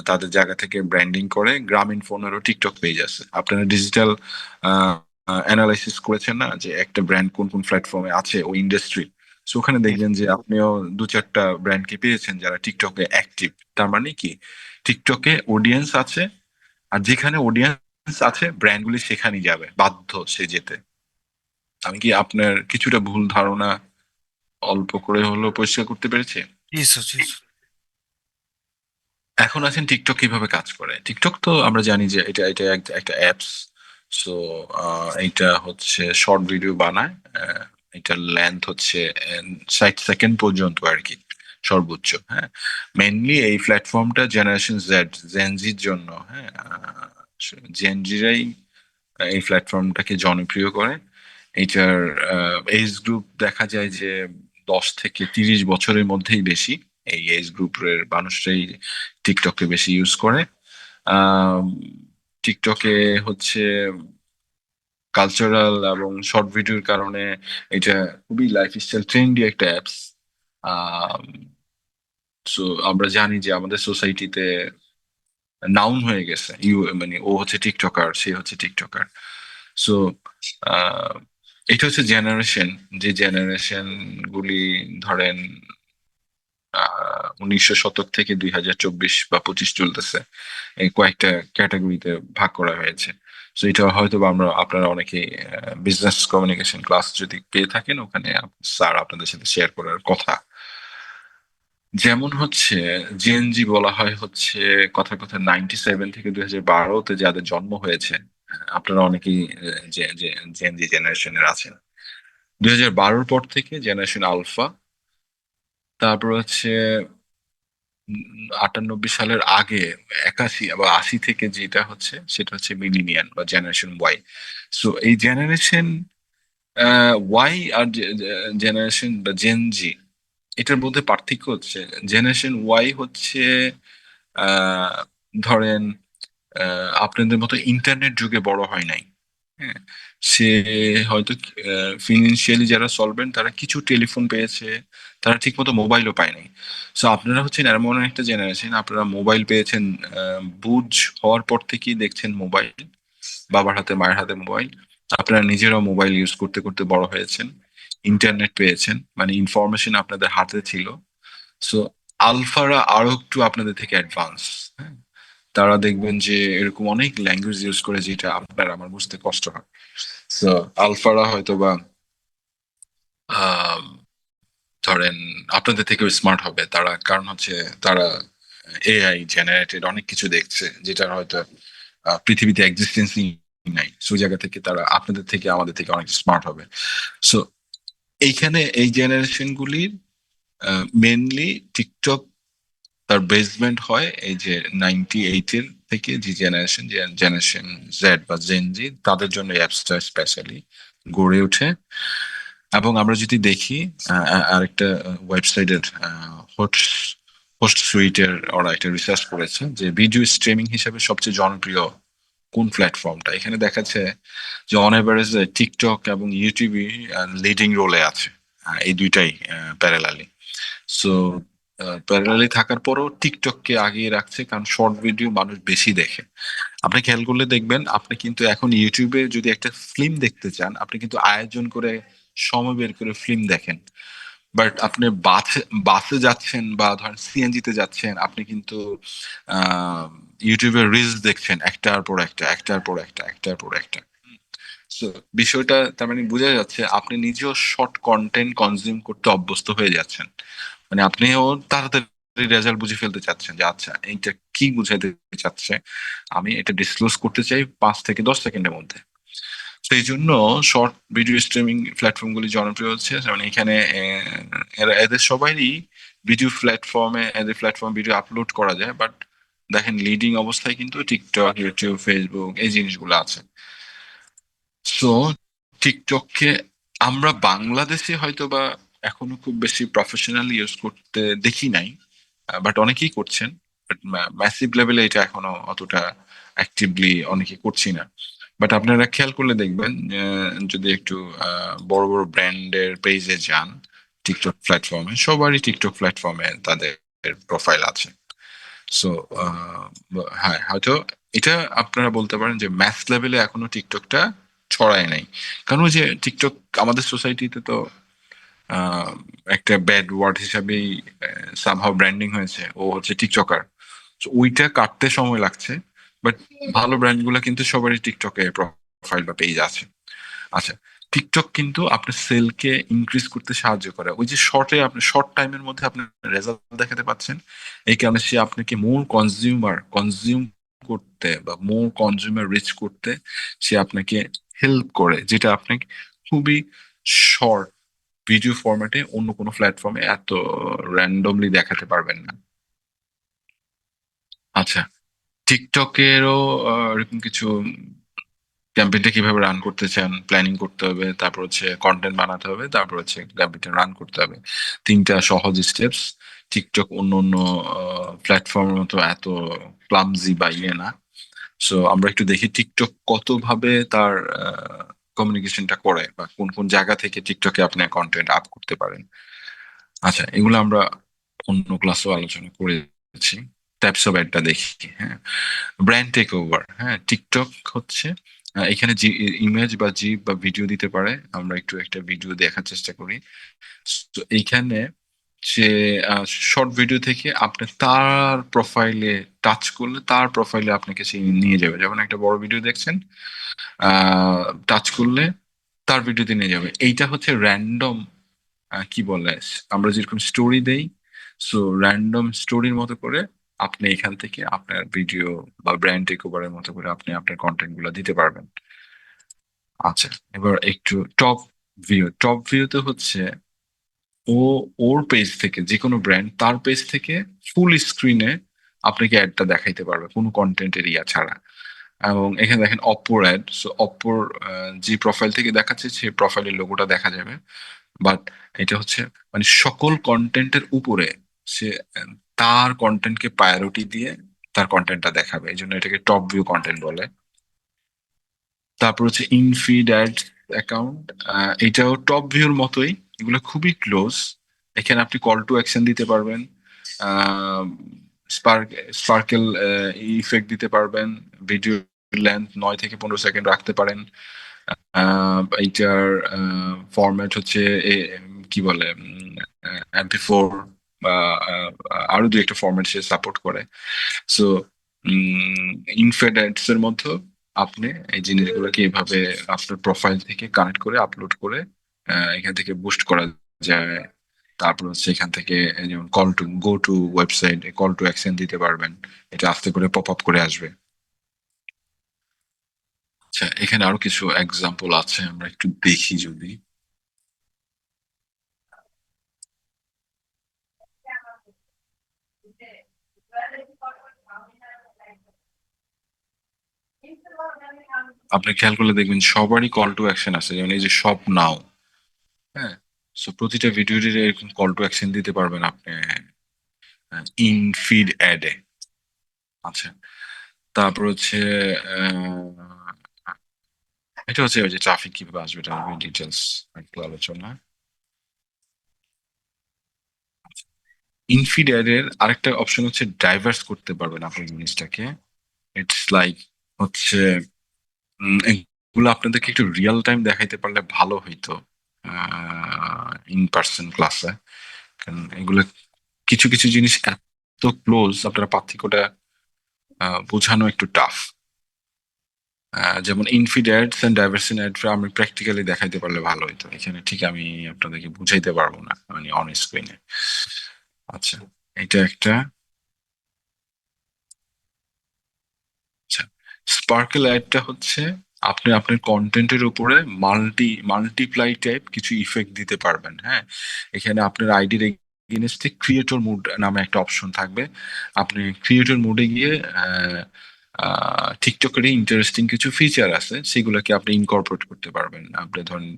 তাদের জায়গা থেকে ব্র্যান্ডিং করে। গ্রামীণ ফোনেরও টিকটক পেজ আছে, আপনারা ডিজিটাল অ্যানালাইসিস করেছেন না যে একটা ব্র্যান্ড কোন কোন প্ল্যাটফর্মে আছে ওই ইন্ডাস্ট্রি। সো ওখানে দেখবেন যে আপনিও 2-4টা ব্র্যান্ডকে পেয়েছেন যারা টিকটকে অ্যাক্টিভ। তার মানে কি, টিকটকে অডিয়েন্স আছে, আর যেখানে অডিয়েন্স আছে ব্র্যান্ডগুলি সেখানেই যাবে, বাধ্য সে যেতে। আমি কি আপনার কিছুটা ভুল ধারণা অল্প করে হলেও পরিষ্কার করতে পেরেছি? জি স্যার, জি স্যার। এখন আছেন টিকটক কিভাবে কাজ করে। টিকটক তো আমরা জানি যে এটা এটা একটা অ্যাপস। সো এটা হচ্ছে শর্ট ভিডিও বানায়। এটার লেন্থ হচ্ছে 60 সেকেন্ড পর্যন্ত আর কি, সর্বোচ্চ। হ্যাঁ, মেনলি এই প্ল্যাটফর্মটা জেনারেশন জেনজির জন্য। হ্যাঁ, জেনজিরাই এই প্ল্যাটফর্মটাকে জনপ্রিয় করে। এটার এজ গ্রুপ দেখা যায় যে 10 থেকে 30 বছরের মধ্যেই বেশি। এই এজ গ্রুপের মানুষরাই টিকটকে বেশি ইউজ করে। আম, টিকটকে হচ্ছে কালচারাল এবং শর্ট ভিডিওর কারণে এটা খুবই লাইফস্টাইল ট্রেন্ডি একটা অ্যাপস। সো আমরা জানি যে আমাদের সোসাইটিতে নাউন হয়ে গেছে, মানে ও হচ্ছে টিকটকার, সে হচ্ছে টিকটকার। সো এটা হচ্ছে জেনারেশন, যে জেনারেশন গুলি ধরেন 1900 শতক থেকে 2024 বা 25 চলতেছে, এই কয়েকটা ক্যাটাগরিতে ভাগ করা হয়েছে। তো এটা হয়তো বা আমরা আপনারা অনেকে বিজনেস কমিউনিকেশন ক্লাস যদি পেয়ে থাকেন, ওখানে স্যার আপনাদের সাথে শেয়ার করার কথা। যেমন হচ্ছে জেএনজি বলা হয় হচ্ছে কথার কথা 97 থেকে 2012-তে যাদের জন্ম হয়েছে, আপনারা অনেকেই জেএনজি জেনারেশনের আছেন। 2012-র পর থেকে জেনারেশন আলফা, তারপর হচ্ছে 98 সালের আগে 81 বা 80 থেকে যেটা হচ্ছে সেটা হচ্ছে মিলিনিয়ান বা জেনারেশন ওয়াই। সো এই জেনারেশন ওয়াই আর জেনারেশন বা জেনজি, এটার মধ্যে পার্থক্য হচ্ছে জেনারেশন ওয়াই হচ্ছে আহ, ধরেন আপনাদের মতো ইন্টারনেট যুগে বড় হয় নাই। হ্যাঁ, সে হয়তো ফিনান্সিয়ালি যারা সলভেন্ট তারা কিছু টেলিফোন পেয়েছে, তারা ঠিক মতো মোবাইলও পায় নাই। সো আপনারা হচ্ছেন এমন একটা জেনারেশন, আপনারা মোবাইল পেয়েছেন বুঝ হওয়ার পর থেকেই দেখছেন মোবাইল, বাবার হাতে মায়ের হাতে মোবাইল। আপনারা নিজেরাও মোবাইল ইউজ করতে করতে বড় হয়েছেন, ইন্টারনেট পেয়েছেন, মানে ইনফরমেশন আপনাদের হাতে ছিল। সো আলফারা আরো একটু আপনাদের থেকে অ্যাডভান্স। হ্যাঁ, তারা দেখবেন যে এরকম অনেক ল্যাঙ্গুয়েজ ইউজ করে যেটা আপনার আমার বুঝতে কষ্ট হয়। সো আলফারা হয়তো বা আম, ধরেন আপনাদের থেকেও স্মার্ট হবে তারা, কারণ হচ্ছে তারা এআই জেনারেটেড অনেক কিছু দেখছে যেটা হয়তো পৃথিবীতে এক্সিস্টেন্সই নাই। সেই জায়গা থেকে তারা আপনাদের থেকে আমাদের থেকে অনেক স্মার্ট হবে। সো এইখানে এই জেনারেশন গুলির মেনলি টিকটক তার বেসমেন্ট হয় এই যে 98-এর থেকে যে জেনারেশন, জেনারেশন জেড বা জেনজি, তাদের জন্য অ্যাপসটা স্পেশালি গড়ে ওঠে। এবং আমরা যদি দেখি আরেকটা ওয়েবসাইটের হোস্ট হোস্ট সুইটের ওরা একটা রিসার্চ করেছে যে ভিডিও স্ট্রিমিং হিসেবে সবচেয়ে জনপ্রিয় কোন প্ল্যাটফর্মটা। এখানে দেখাচ্ছে যে অন এভারেজ টিকটক এবং ইউটিউবই লিডিং রোলে আছে, এই দুইটাই প্যারালালি। সো প্যারালালি থাকার পরও টিকটককে আগিয়ে রাখছে কারণ শর্ট ভিডিও মানুষ বেশি দেখে। আপনি খেয়াল করলে দেখবেন আপনি কিন্তু এখন ইউটিউবে যদি একটা ফিল্ম দেখতে চান আপনি কিন্তু আয়োজন করে সময় বের করে ফিল্ম দেখেন। বাট আপনি বাসে বাসে যাচ্ছেন বা ধরেন সিএনজি তে যাচ্ছেন, আপনি কিন্তু আহ ইউটিউবে রিলস দেখছেন একটার পর একটা, একটার পর একটা, একটার পর একটা। So, বিষয়টা তার মানে বোঝা যাচ্ছে আপনি নিজেও শর্ট কন্টেন্ট কনজিউম করতে অভ্যস্ত হয়ে যাচ্ছেন। মানে আপনিও তাড়াতাড়ি রেজাল্ট বুঝে ফেলতে চাচ্ছেন যে আচ্ছা এইটা কি বুঝাইতে চাচ্ছে, আমি এটা ডিসক্লোজ করতে চাই 5 থেকে 10 সেকেন্ডের মধ্যে। সেই জন্য শর্ট ভিডিও স্ট্রিমিং প্ল্যাটফর্ম গুলি জনপ্রিয় হচ্ছে। মানে এখানে এদের সবারই ভিডিও প্ল্যাটফর্মে, এদের প্ল্যাটফর্ম ভিডিও আপলোড করা যায়, বাট দেখেন লিডিং অবস্থায় কিন্তু টিকটক, ইউটিউব, ফেসবুক এই জিনিসগুলো আছে। সো টিকটককে আমরা বাংলাদেশে হয়তো বা এখনো খুব বেশি প্রফেশনালি ইউজ করতে দেখি নাই, বাট অনেকেই করছেন। বাট ম্যাসিভ লেভেলে এটা এখনো অতটা অ্যাক্টিভলি অনেকে করছি না। বাট আপনারা খেয়াল করলে দেখবেন যদি একটু বড় বড় ব্র্যান্ডের পেজে যান টিকটক প্ল্যাটফর্মে, সবারই টিকটক প্ল্যাটফর্মে তাদের প্রোফাইল আছে। সো হ্যাঁ, হয়তো এটা আপনারা বলতে পারেন যে ম্যাথ লেভেলে এখনো টিকটকটা ছড়ায় নাই। কারণ ওই যে টিকটক আমাদের সোসাইটিতে তো আহ, একটা ব্যাড ওয়ার্ড হিসাবেই সামহাও ব্র্যান্ডিং হয়েছে, ও হচ্ছে টিকটকার। তো ওইটা কাটতে সময় লাগছে। বাট ভালো ব্র্যান্ড গুলা কিন্তু সবারই টিকটকে প্রোফাইল বা পেজ আছে। আচ্ছা, টিকটক কিন্তু আপনার সেলকে ইনক্রিজ করতে সাহায্য করে। ওই যে শর্টে আপনি শর্ট টাইমের মধ্যে আপনি রেজাল্ট দেখাতে পাচ্ছেন, এই কারণে সে আপনাকে মোর কনজিউম করতে বা মোর কনজিউমার রিচ করতে সে আপনাকে হেল্প করে, যেটা আপনাকে খুবই শর্ট ভিডিও ফরম্যাটে অন্য কোনো প্ল্যাটফর্মে এত র্যান্ডমলি দেখাতে পারবেন না। আচ্ছা, টিকটকেরও এরকম কিছু ক্যাম্পেইনটা কিভাবে রান করতে চান প্ল্যানিং করতে হবে, তারপর হচ্ছে কন্টেন্ট বানাতে হবে, তারপর হচ্ছে ক্যাম্পেইনটা রান করতে হবে। 3টা সহজ স্টেপস। টিকটক অন্য অন্য প্ল্যাটফর্মের মতো এত ক্লামজি বা ইয়ে না। সো আমরা একটু দেখি টিকটক কত ভাবে তার কমিউনিকেশনটা করে বা কোন কোন জায়গা থেকে টিকটকে আপনি কন্টেন্ট আপ করতে পারেন। আচ্ছা, এগুলো আমরা অন্য ক্লাসেও আলোচনা করেছি। টাইপস অফ অ্যাডটা দেখি। হ্যাঁ, ব্র্যান্ড টেক ওভার। হ্যাঁ, টিকটক হচ্ছে এখানে জি ইমেজ বা জিপ বা ভিডিও দিতে পারে। আমরা একটু একটা ভিডিও দেখার চেষ্টা করি। তো এইখানে সে শর্ট ভিডিও থেকে আপনি তার প্রোফাইলে টাচ করলে তার প্রোফাইলে আপনাকে সে নিয়ে যাবে। যেমন একটা বড় ভিডিও দেখছেন, টাচ করলে তার ভিডিওতে নিয়ে যাবে। এইটা হচ্ছে র্যান্ডম, কি বলে, আমরা যেরকম স্টোরি দেই সো র্যান্ডম স্টোরির মতো করে আপনি এখান থেকে আপনার ভিডিও বা ব্র্যান্ড টেক ওভারের মতো করে আপনি আপনার কন্টেন্ট গুলো দিতে পারবেন। আচ্ছা, এবার একটু টপ ভিউতে হচ্ছে ও ওর পেজ থেকে, যে কোনো ব্র্যান্ড তার পেজ থেকে ফুল স্ক্রিনে আপনাকে অ্যাডটা দেখাইতে পারবে কোনো কন্টেন্ট এরিয়া ছাড়া। এবং এখানে দেখেন অপ্পোর অ্যাড, সো অপ্পোর যে প্রোফাইল থেকে দেখাচ্ছে সেই প্রোফাইলের লোগোটা দেখা যাবে। বাট এটা হচ্ছে মানে সকল কন্টেন্টের উপরে সে আহ, তার কন্টেন্টকে প্রায়োরিটি দিয়ে তার কন্টেন্টটা দেখাবে, এই জন্য এটাকে টপ ভিউ কন্টেন্ট বলে। তারপর হচ্ছে ইনফিড অ্যাড অ্যাকাউন্ট, এটাও টপ ভিউর মতোই, এগুলো খুবই ক্লোজ। এখানে আপনি কল টু অ্যাকশন দিতে পারবেন, স্পার্ক স্পার্কেল ইফেক্ট দিতে পারবেন, ভিডিও লেন্থ 9 থেকে 15 সেকেন্ড রাখতে পারেন। এইটার ফরম্যাট হচ্ছে কি বলে, MP4 বা আরো দু একটা ফরম্যাট সে সাপোর্ট করে। সো ইনফেড অ্যাডস এর মধ্যে আপনি এই জিনিসগুলোকে এভাবে আপনার প্রোফাইল থেকে কানেক্ট করে আপলোড করে এখান থেকে বুস্ট করা যায়। তারপর হচ্ছে এখান থেকে যেমন call to go to website, call to action দিতে পারবেন, এটা আস্তে করে পপ আপ করে আসবে। আচ্ছা, এখানে আরো কিছু এক্সাম্পল আছে, আমরা একটু দেখি যদি। আপনি খেয়াল করলে দেখবেন সবারই কল টু অ্যাকশন আছে, যেমন এই যে শপ নাও। হ্যাঁ, সো প্রতিটা ভিডিওর এরকম কল টু অ্যাকশন দিতে পারবেন আপনি ইন ফিড অ্যাডে। আচ্ছা, তারপর হচ্ছে আহ, এটা হচ্ছে ওই যে ট্রাফিক কিভাবে আসবে এটা ডিটেলস একটু আলোচনা। ইনফিড অ্যাড এর আরেকটা অপশন হচ্ছে ডাইভার্স করতে পারবেন আপনি জিনিসটাকে। ইটস লাইক হচ্ছে এগুলো আপনাদেরকে একটু রিয়েল টাইম দেখাইতে পারলে ভালো হইতো ইন পার্সন ক্লাসে, কারণ এগুলো কিছু কিছু জিনিস এত ক্লোজ আপনারা পার্থক্যটা বোঝানো একটু টাফ। যেমন ইনফিড অ্যাডস এন্ড ডাইভার্সন অ্যাড আমি প্র্যাকটিক্যালি দেখাইতে পারলে ভালো হতো, এখানে ঠিক আমি আপনাদেরকে বুঝাইতে পারবো না মানে অন স্ক্রিনে। আচ্ছা, এটা একটা। আচ্ছা, স্পার্কেল অ্যাডটা হচ্ছে আপনি আপনার কন্টেন্টের উপরে মাল্টিপ্লাই টাইপ কিছু ইফেক্ট দিতে পারবেন। হ্যাঁ, এখানে আপনার আইডির এগেনস্টে ক্রিয়েটর মুড নামে একটা অপশন থাকবে। আপনি ক্রিয়েটর মুডে গিয়ে টিকটকের ইন্টারেস্টিং কিছু ফিচার আছে সেগুলোকে আপনি ইনকর্পোরেট করতে পারবেন। আপনি ধরেন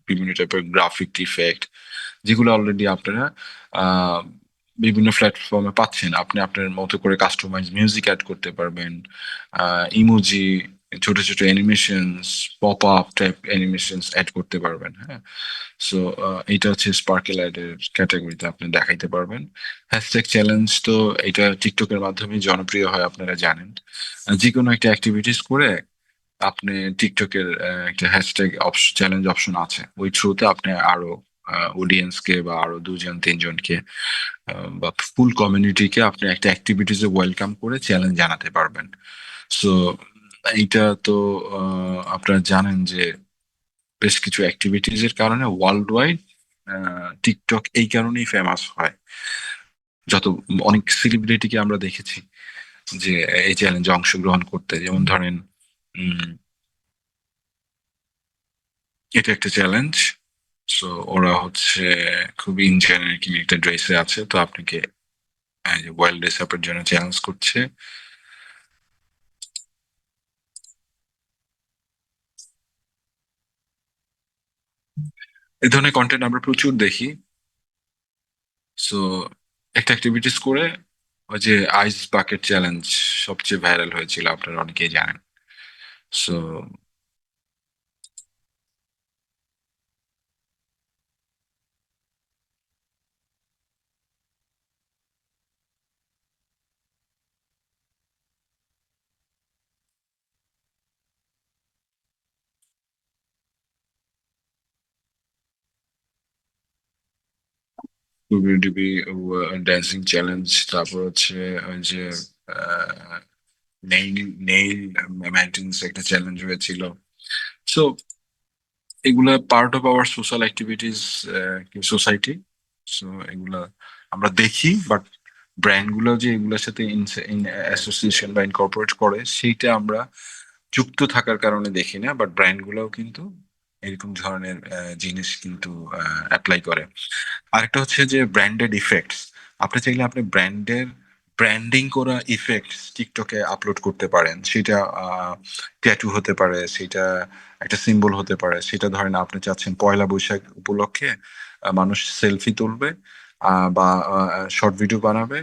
বিভিন্ন টাইপের গ্রাফিক ইফেক্ট যেগুলো অলরেডি আপনারা আহ, বিভিন্ন প্ল্যাটফর্মে পাচ্ছেন, আপনি আপনার মতো করে কাস্টমাইজ মিউজিক অ্যাড করতে পারবেন, ইমোজি, ছোট ছোট animations, pop up type animations add করতে পারবেন। হ্যাঁ, সো এইটা হচ্ছে স্পার্কেল অ্যাডের ক্যাটাগরিতে আপনি দেখাইতে পারবেন। হ্যাশট্যাগ চ্যালেঞ্জ তো এটা টিকটকের মাধ্যমে জনপ্রিয় হয়, আপনারা জানেন। যে কোনো একটা অ্যাক্টিভিটিস করে আপনি টিকটকের একটা হ্যাশট্যাগ চ্যালেঞ্জ অপশন আছে, ওই থ্রুতে আপনি আরো অডিয়েন্সকে বা আরো দুজন তিনজনকে বা ফুল কমিউনিটিকে আপনি একটা অ্যাক্টিভিটিসে ওয়েলকাম করে চ্যালেঞ্জ জানাতে পারবেন। সো এইটা তো আপনারা জানেন যে বেশ কিছু অ্যাক্টিভিটিস এর কারণে ওয়ার্ল্ড ওয়াইড টিকটক এই কারণেই ফেমাস হয়। যত অনেক সেলিব্রিটিকে আমরা দেখেছি যে এই চ্যালেঞ্জে অংশগ্রহণ করতে, যেমন ধরেন উম, এটা একটা চ্যালেঞ্জ। সো ওরা হচ্ছে খুবই ইঞ্জিনিয়ারিং একটা ড্রেসে আছে, তো আপনাকে ওয়াইল্ড ড্রেস আপের জন্য চ্যালেঞ্জ করছে। এই ধরনের কন্টেন্ট আমরা প্রচুর দেখি। সো একটা অ্যাক্টিভিটিস করে ওই যে আইস বাকেট চ্যালেঞ্জ সবচেয়ে ভাইরাল হয়েছিল, আপনারা অনেকেই জানেন। সো ডুবি ড্যান্সিং চ্যালেঞ্জ, তারপর হচ্ছে ওই যে নেইল নেইল মেইনটেন্স একটা চ্যালেঞ্জ হয়েছিল। সো এগুলা part of our social activities society. So এগুলা আমরা দেখি, বাট ব্র্যান্ড গুলো যে এগুলোর সাথে অ্যাসোসিয়েশন বা ইনকর্পোরেট করে সেইটা আমরা যুক্ত থাকার কারণে দেখি না, বাট ব্র্যান্ড গুলোও কিন্তু এরকম ধরনের জিনিস কিন্তু অ্যাপ্লাই করে। আরেকটা হচ্ছে যে ব্র্যান্ডেড ইফেক্টস। আপনি চাইলে আপনি ব্র্যান্ডিং করা ইফেক্টস টিকটকে আপলোড করতে পারেন। সেটা ট্যাটু হতে পারে, সেটা একটা সিম্বল হতে পারে। সেটা ধরেন আপনি চাচ্ছেন পয়লা বৈশাখ উপলক্ষে মানুষ সেলফি তুলবে বা শর্ট ভিডিও বানাবে,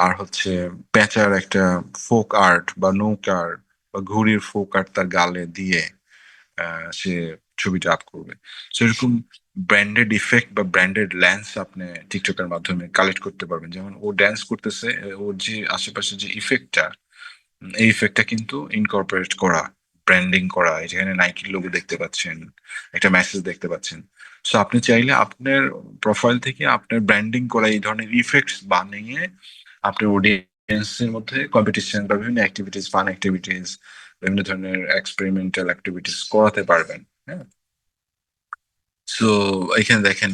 আর হচ্ছে পেঁচার একটা ফোক আর্ট বা নৌকা আর্ট বা ঘুড়ির ফোক আর্ট তার গালে দিয়ে সে ছবিটা আপ করবে। সেরকম ব্র্যান্ডেড ইফেক্ট বা ব্র্যান্ডেড ল্যান্স আপনি টিকটকের মাধ্যমে কালেক্ট করতে পারবেন। যেমন ও ড্যান্স করতেছে, ওর যে আশেপাশে যে ইফেক্টটা, এই ইফেক্টটা কিন্তু ইনকর্পোরেট করা, ব্র্যান্ডিং করা। যেখানে নাইকির লোগো দেখতে পাচ্ছেন, একটা মেসেজ দেখতে পাচ্ছেন। সো আপনি চাইলে আপনার প্রোফাইল থেকে আপনার ব্র্যান্ডিং করা এই ধরনের ইফেক্টস বানিয়ে আপনার অডিয়েন্সের মধ্যে কম্পিটিশন বা বিভিন্ন অ্যাক্টিভিটিস, ফান অ্যাক্টিভিটিস, বিভিন্ন ধরনের এক্সপেরিমেন্টাল অ্যাক্টিভিটিস করাতে পারবেন। হ্যাঁ, সো এখানে দেখেন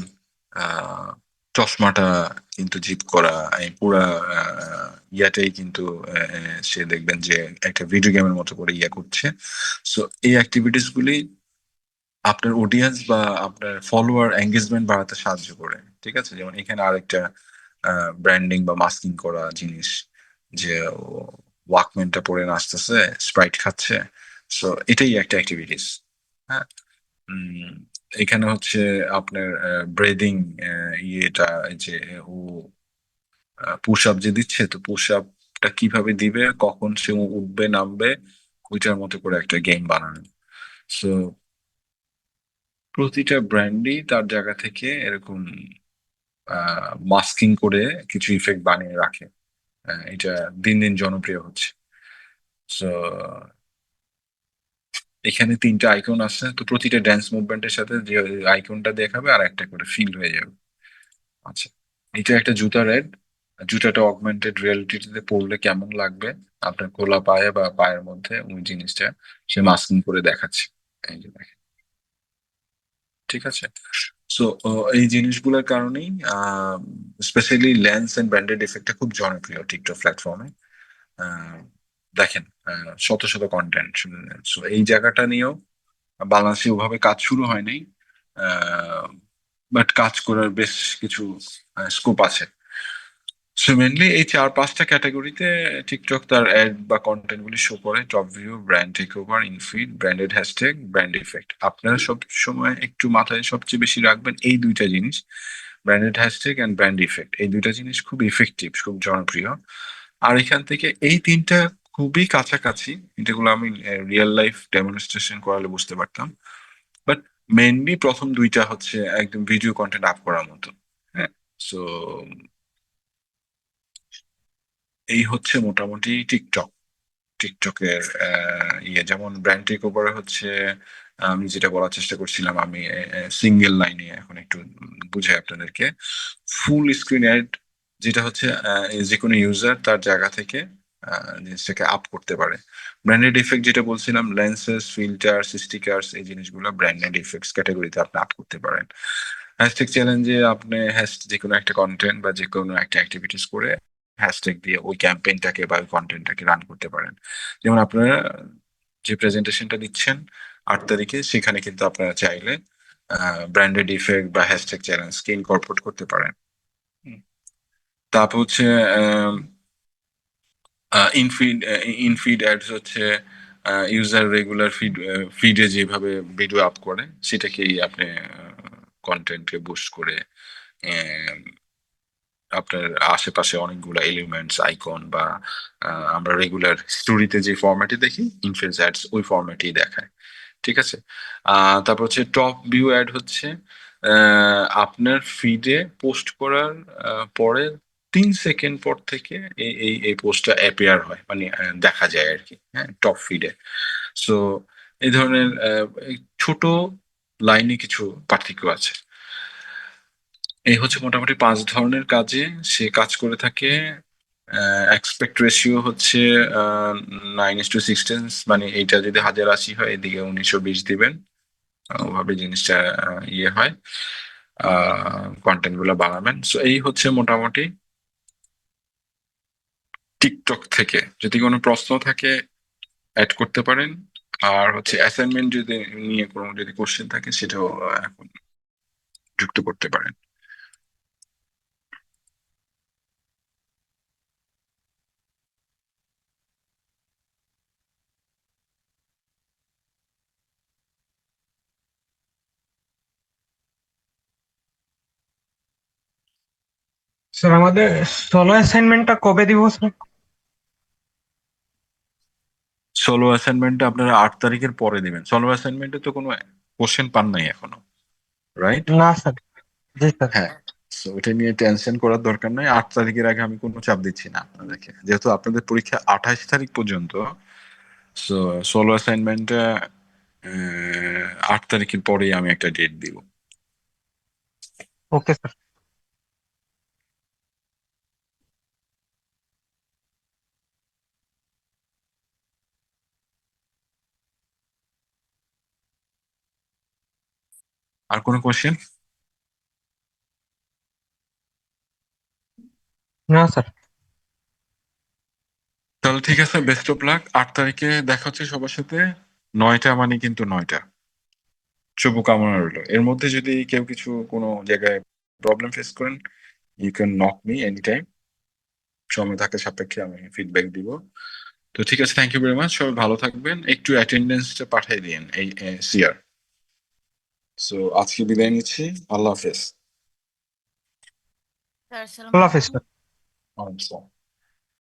আহ চশমাটা কিন্তু জিপ করা, এই পুরা ইয়াটাই কিন্তু সে দেখবেন যে একটা ভিডিও গেমের মতো করে ইয়া করছে। সো এই অ্যাক্টিভিটিস গুলি আপনার অডিয়েন্স বা আপনার ফলোয়ার এঙ্গেজমেন্ট বাড়াতে সাহায্য করে। ঠিক আছে, যেমন এখানে আরেকটা ব্র্যান্ডিং বা মাস্কিং করা জিনিস, যে ওয়াকম্যানটা পরে নাচতেছে, স্প্রাইট খাচ্ছে। সো এটাই একটা অ্যাক্টিভিটিস। হ্যাঁ, উম, এখানে হচ্ছে আপনার ব্রেদিং ইয়েটা, এই যে ও পুশ আপ যে দিচ্ছে, তো পুশ আপটা কিভাবে দিবে, কখন সে উঠবে নামবে, ওইটার মতো করে একটা গেম বানানো। সো প্রতিটা ব্র্যান্ডই তার জায়গা থেকে এরকম মাস্কিং করে কিছু ইফেক্ট বানিয়ে রাখে। এটা দিন দিন জনপ্রিয় হচ্ছে। সো এখানে তিনটা আইকন আছে, তো প্রতিটা ড্যান্স মুভমেন্টের সাথে যে আইকনটা দেখাবে আর একটা করে ফিল হয়ে যাবে। আচ্ছা, এটা একটা জুতার অ্যাড। জুতাটা অগমেন্টেড রিয়ালিটিতে পরলে কেমন লাগবে আপনার খোলা পায়ে বা পায়ের মধ্যে, ওই জিনিসটা সে মাস্কিং করে দেখাচ্ছে। এই যে দেখেন, ঠিক আছে। সো এই জিনিসগুলোর কারণেই স্পেশালি লেন্স এন্ড ব্র্যান্ডেড ইফেক্টটা খুব জনপ্রিয় টিকটক প্ল্যাটফর্মে। দেখেন শত শত কন্টেন্ট। সো এই জায়গাটা নিয়েও বাংলাদেশে ওভাবে কাজ শুরু হয়নি, বাট কাজ করার বেশ কিছু স্কোপ আছে। সো মেনলি এই 4-5টা ক্যাটাগরিতে টিকটক তার অ্যাড বা কন্টেন্ট গুলি শো করে: top view, brand takeover, infeed, branded hashtag, brand effect. আপনারা সব সময় একটু মাথায় সবচেয়ে বেশি রাখবেন এই দুইটা জিনিস, branded hashtag and brand effect. এই দুইটা জিনিস খুব ইফেক্টিভ, খুব জনপ্রিয়। আর এখান থেকে এই তিনটা খুবই কাছাকাছি, যেগুলো আমি রিয়েল লাইফ ডেমনস্ট্রেশন করালে বুঝতে পারতাম। বাট মেনলি প্রথম দুইটা হচ্ছে একদম ভিডিও কন্টেন্ট আপ করার মতো। হ্যাঁ, সো এই হচ্ছে মোটামুটি টিকটকের ইয়ে। যেমন ব্র্যান্ড টেক ওভারে হচ্ছে আমি যেটা বলার চেষ্টা করছিলাম, আমি সিঙ্গেল লাইনে এখন একটু বুঝাই আপনাদেরকে। ফুল স্ক্রিন অ্যাড, যেটা হচ্ছে যে কোনো ইউজার তার জায়গা থেকে জিনিসটাকে আপ করতে পারে। ব্র্যান্ডেড ইফেক্ট যেটা বলছিলাম, লেন্সেস, ফিল্টার্স, স্টিকার্স, এই জিনিসগুলো ব্র্যান্ডেড ইফেক্টস ক্যাটাগরিতে আপনি আপ করতে পারেন। হ্যাশট্যাগ চ্যালেঞ্জে আপনি যে কোনো একটা কন্টেন্ট বা যে কোনো একটা অ্যাক্টিভিটিস করে হ্যাশট্যাগ দিয়ে ওই ক্যাম্পেইনটাকে বা ওই কন্টেন্টটাকে রান করতে পারেন। যেমন আপনারা যে প্রেজেন্টেশনটা দিচ্ছেন 8 তারিখে, সেখানে কিন্তু আপনারা চাইলে ব্র্যান্ডেড ইফেক্ট বা হ্যাশট্যাগ চ্যালেঞ্জকে ইনকর্পোরেট করতে পারেন। হুম। তারপর হচ্ছে ইনফিড ইনফিড অ্যাডস হচ্ছে ইউজার রেগুলার ফিডে যেভাবে ভিডিও আপ করে সেটাকেই আপনি কন্টেন্টকে বুস্ট করে আপনার আশেপাশে অনেকগুলো এলিমেন্টস, আইকন বা আমরা রেগুলার স্টোরিতে যে ফরম্যাটে দেখি ইনফ্লুয়েন্স অ্যাডস, ওই ফরম্যাটেই দেখায়। ঠিক আছে। তারপর হচ্ছে টপ ভিউ অ্যাড হচ্ছে আপনার ফিডে পোস্ট করার পরে 3 সেকেন্ড পর থেকে এই পোস্টটা অ্যাপিয়ার হয়, মানে দেখা যায় আর কি। হ্যাঁ, টপ ফিডে। সো এই ধরনের এই ছোট লাইনে কিছু পার্থক্য আছে। এই হচ্ছে মোটামুটি 5 ধরনের কাজে সে কাজ করে থাকে। এক্সপেক্ট রেশিও হচ্ছে 9:16, মানে এইটা যদি 1080 হয়, এদিকে 1920 দিবেন। ওভাবে জিনিসটা ইয়ে হয়। কন্টেন্ট গুলো বানাবেন। সো এই হচ্ছে মোটামুটি টিকটক থেকে। যদি কোনো প্রশ্ন থাকে অ্যাড করতে পারেন, আর হচ্ছে অ্যাসাইনমেন্ট যদি নিয়ে কোনো যদি কোশ্চেন থাকে সেটাও এখন যুক্ত করতে পারেন। স্যার আমাদের সোলো অ্যাসাইনমেন্টটা কবে দিব স্যার? সোলো অ্যাসাইনমেন্টটা আপনারা 8 তারিখের পরে দিবেন। সোলো অ্যাসাইনমেন্টে তো কোনো কোশ্চেন পান নাই এখনো, রাইট? না স্যার। জি স্যার। হ্যাঁ, সো এটা নিয়ে টেনশন করার দরকার নাই। 8 তারিখের আগে আমি কোনো চাপ দিচ্ছি না আপনাদেরকে, যেহেতু আপনাদের পরীক্ষা 28 তারিখ পর্যন্ত। সো সোলো অ্যাসাইনমেন্টটা 8 তারিখের পরেই আমি একটা ডেট দিব। Okay sir. আর কোনো কোশ্চেন? না স্যার। তাহলে ঠিক আছে, বেস্ট অফ লাক। 8 তারিখে দেখা হচ্ছে সবার সাথে। 9টা মানে কিন্তু 9টা। শুভকামনা রইলো। এর মধ্যে যদি কেউ কিছু কোনো জায়গায় প্রবলেম ফেস করেন, you can knock me any time. সময় থাকা সাপেক্ষে আমি ফিডব্যাক দিব। তো ঠিক আছে, থ্যাংক ইউ ভেরি মাচ। সবাই ভালো থাকবেন। একটু অ্যাটেন্ডেন্সটা পাঠিয়ে দিন এই সিআর। সো আজকে বিদায় নিচ্ছি। আল্লাহ হাফেজ। স্যার আসসালামু আল্লাহ হাফেজ আলাইকুম। স্যার। ওয়ালাইকুম আসসালাম।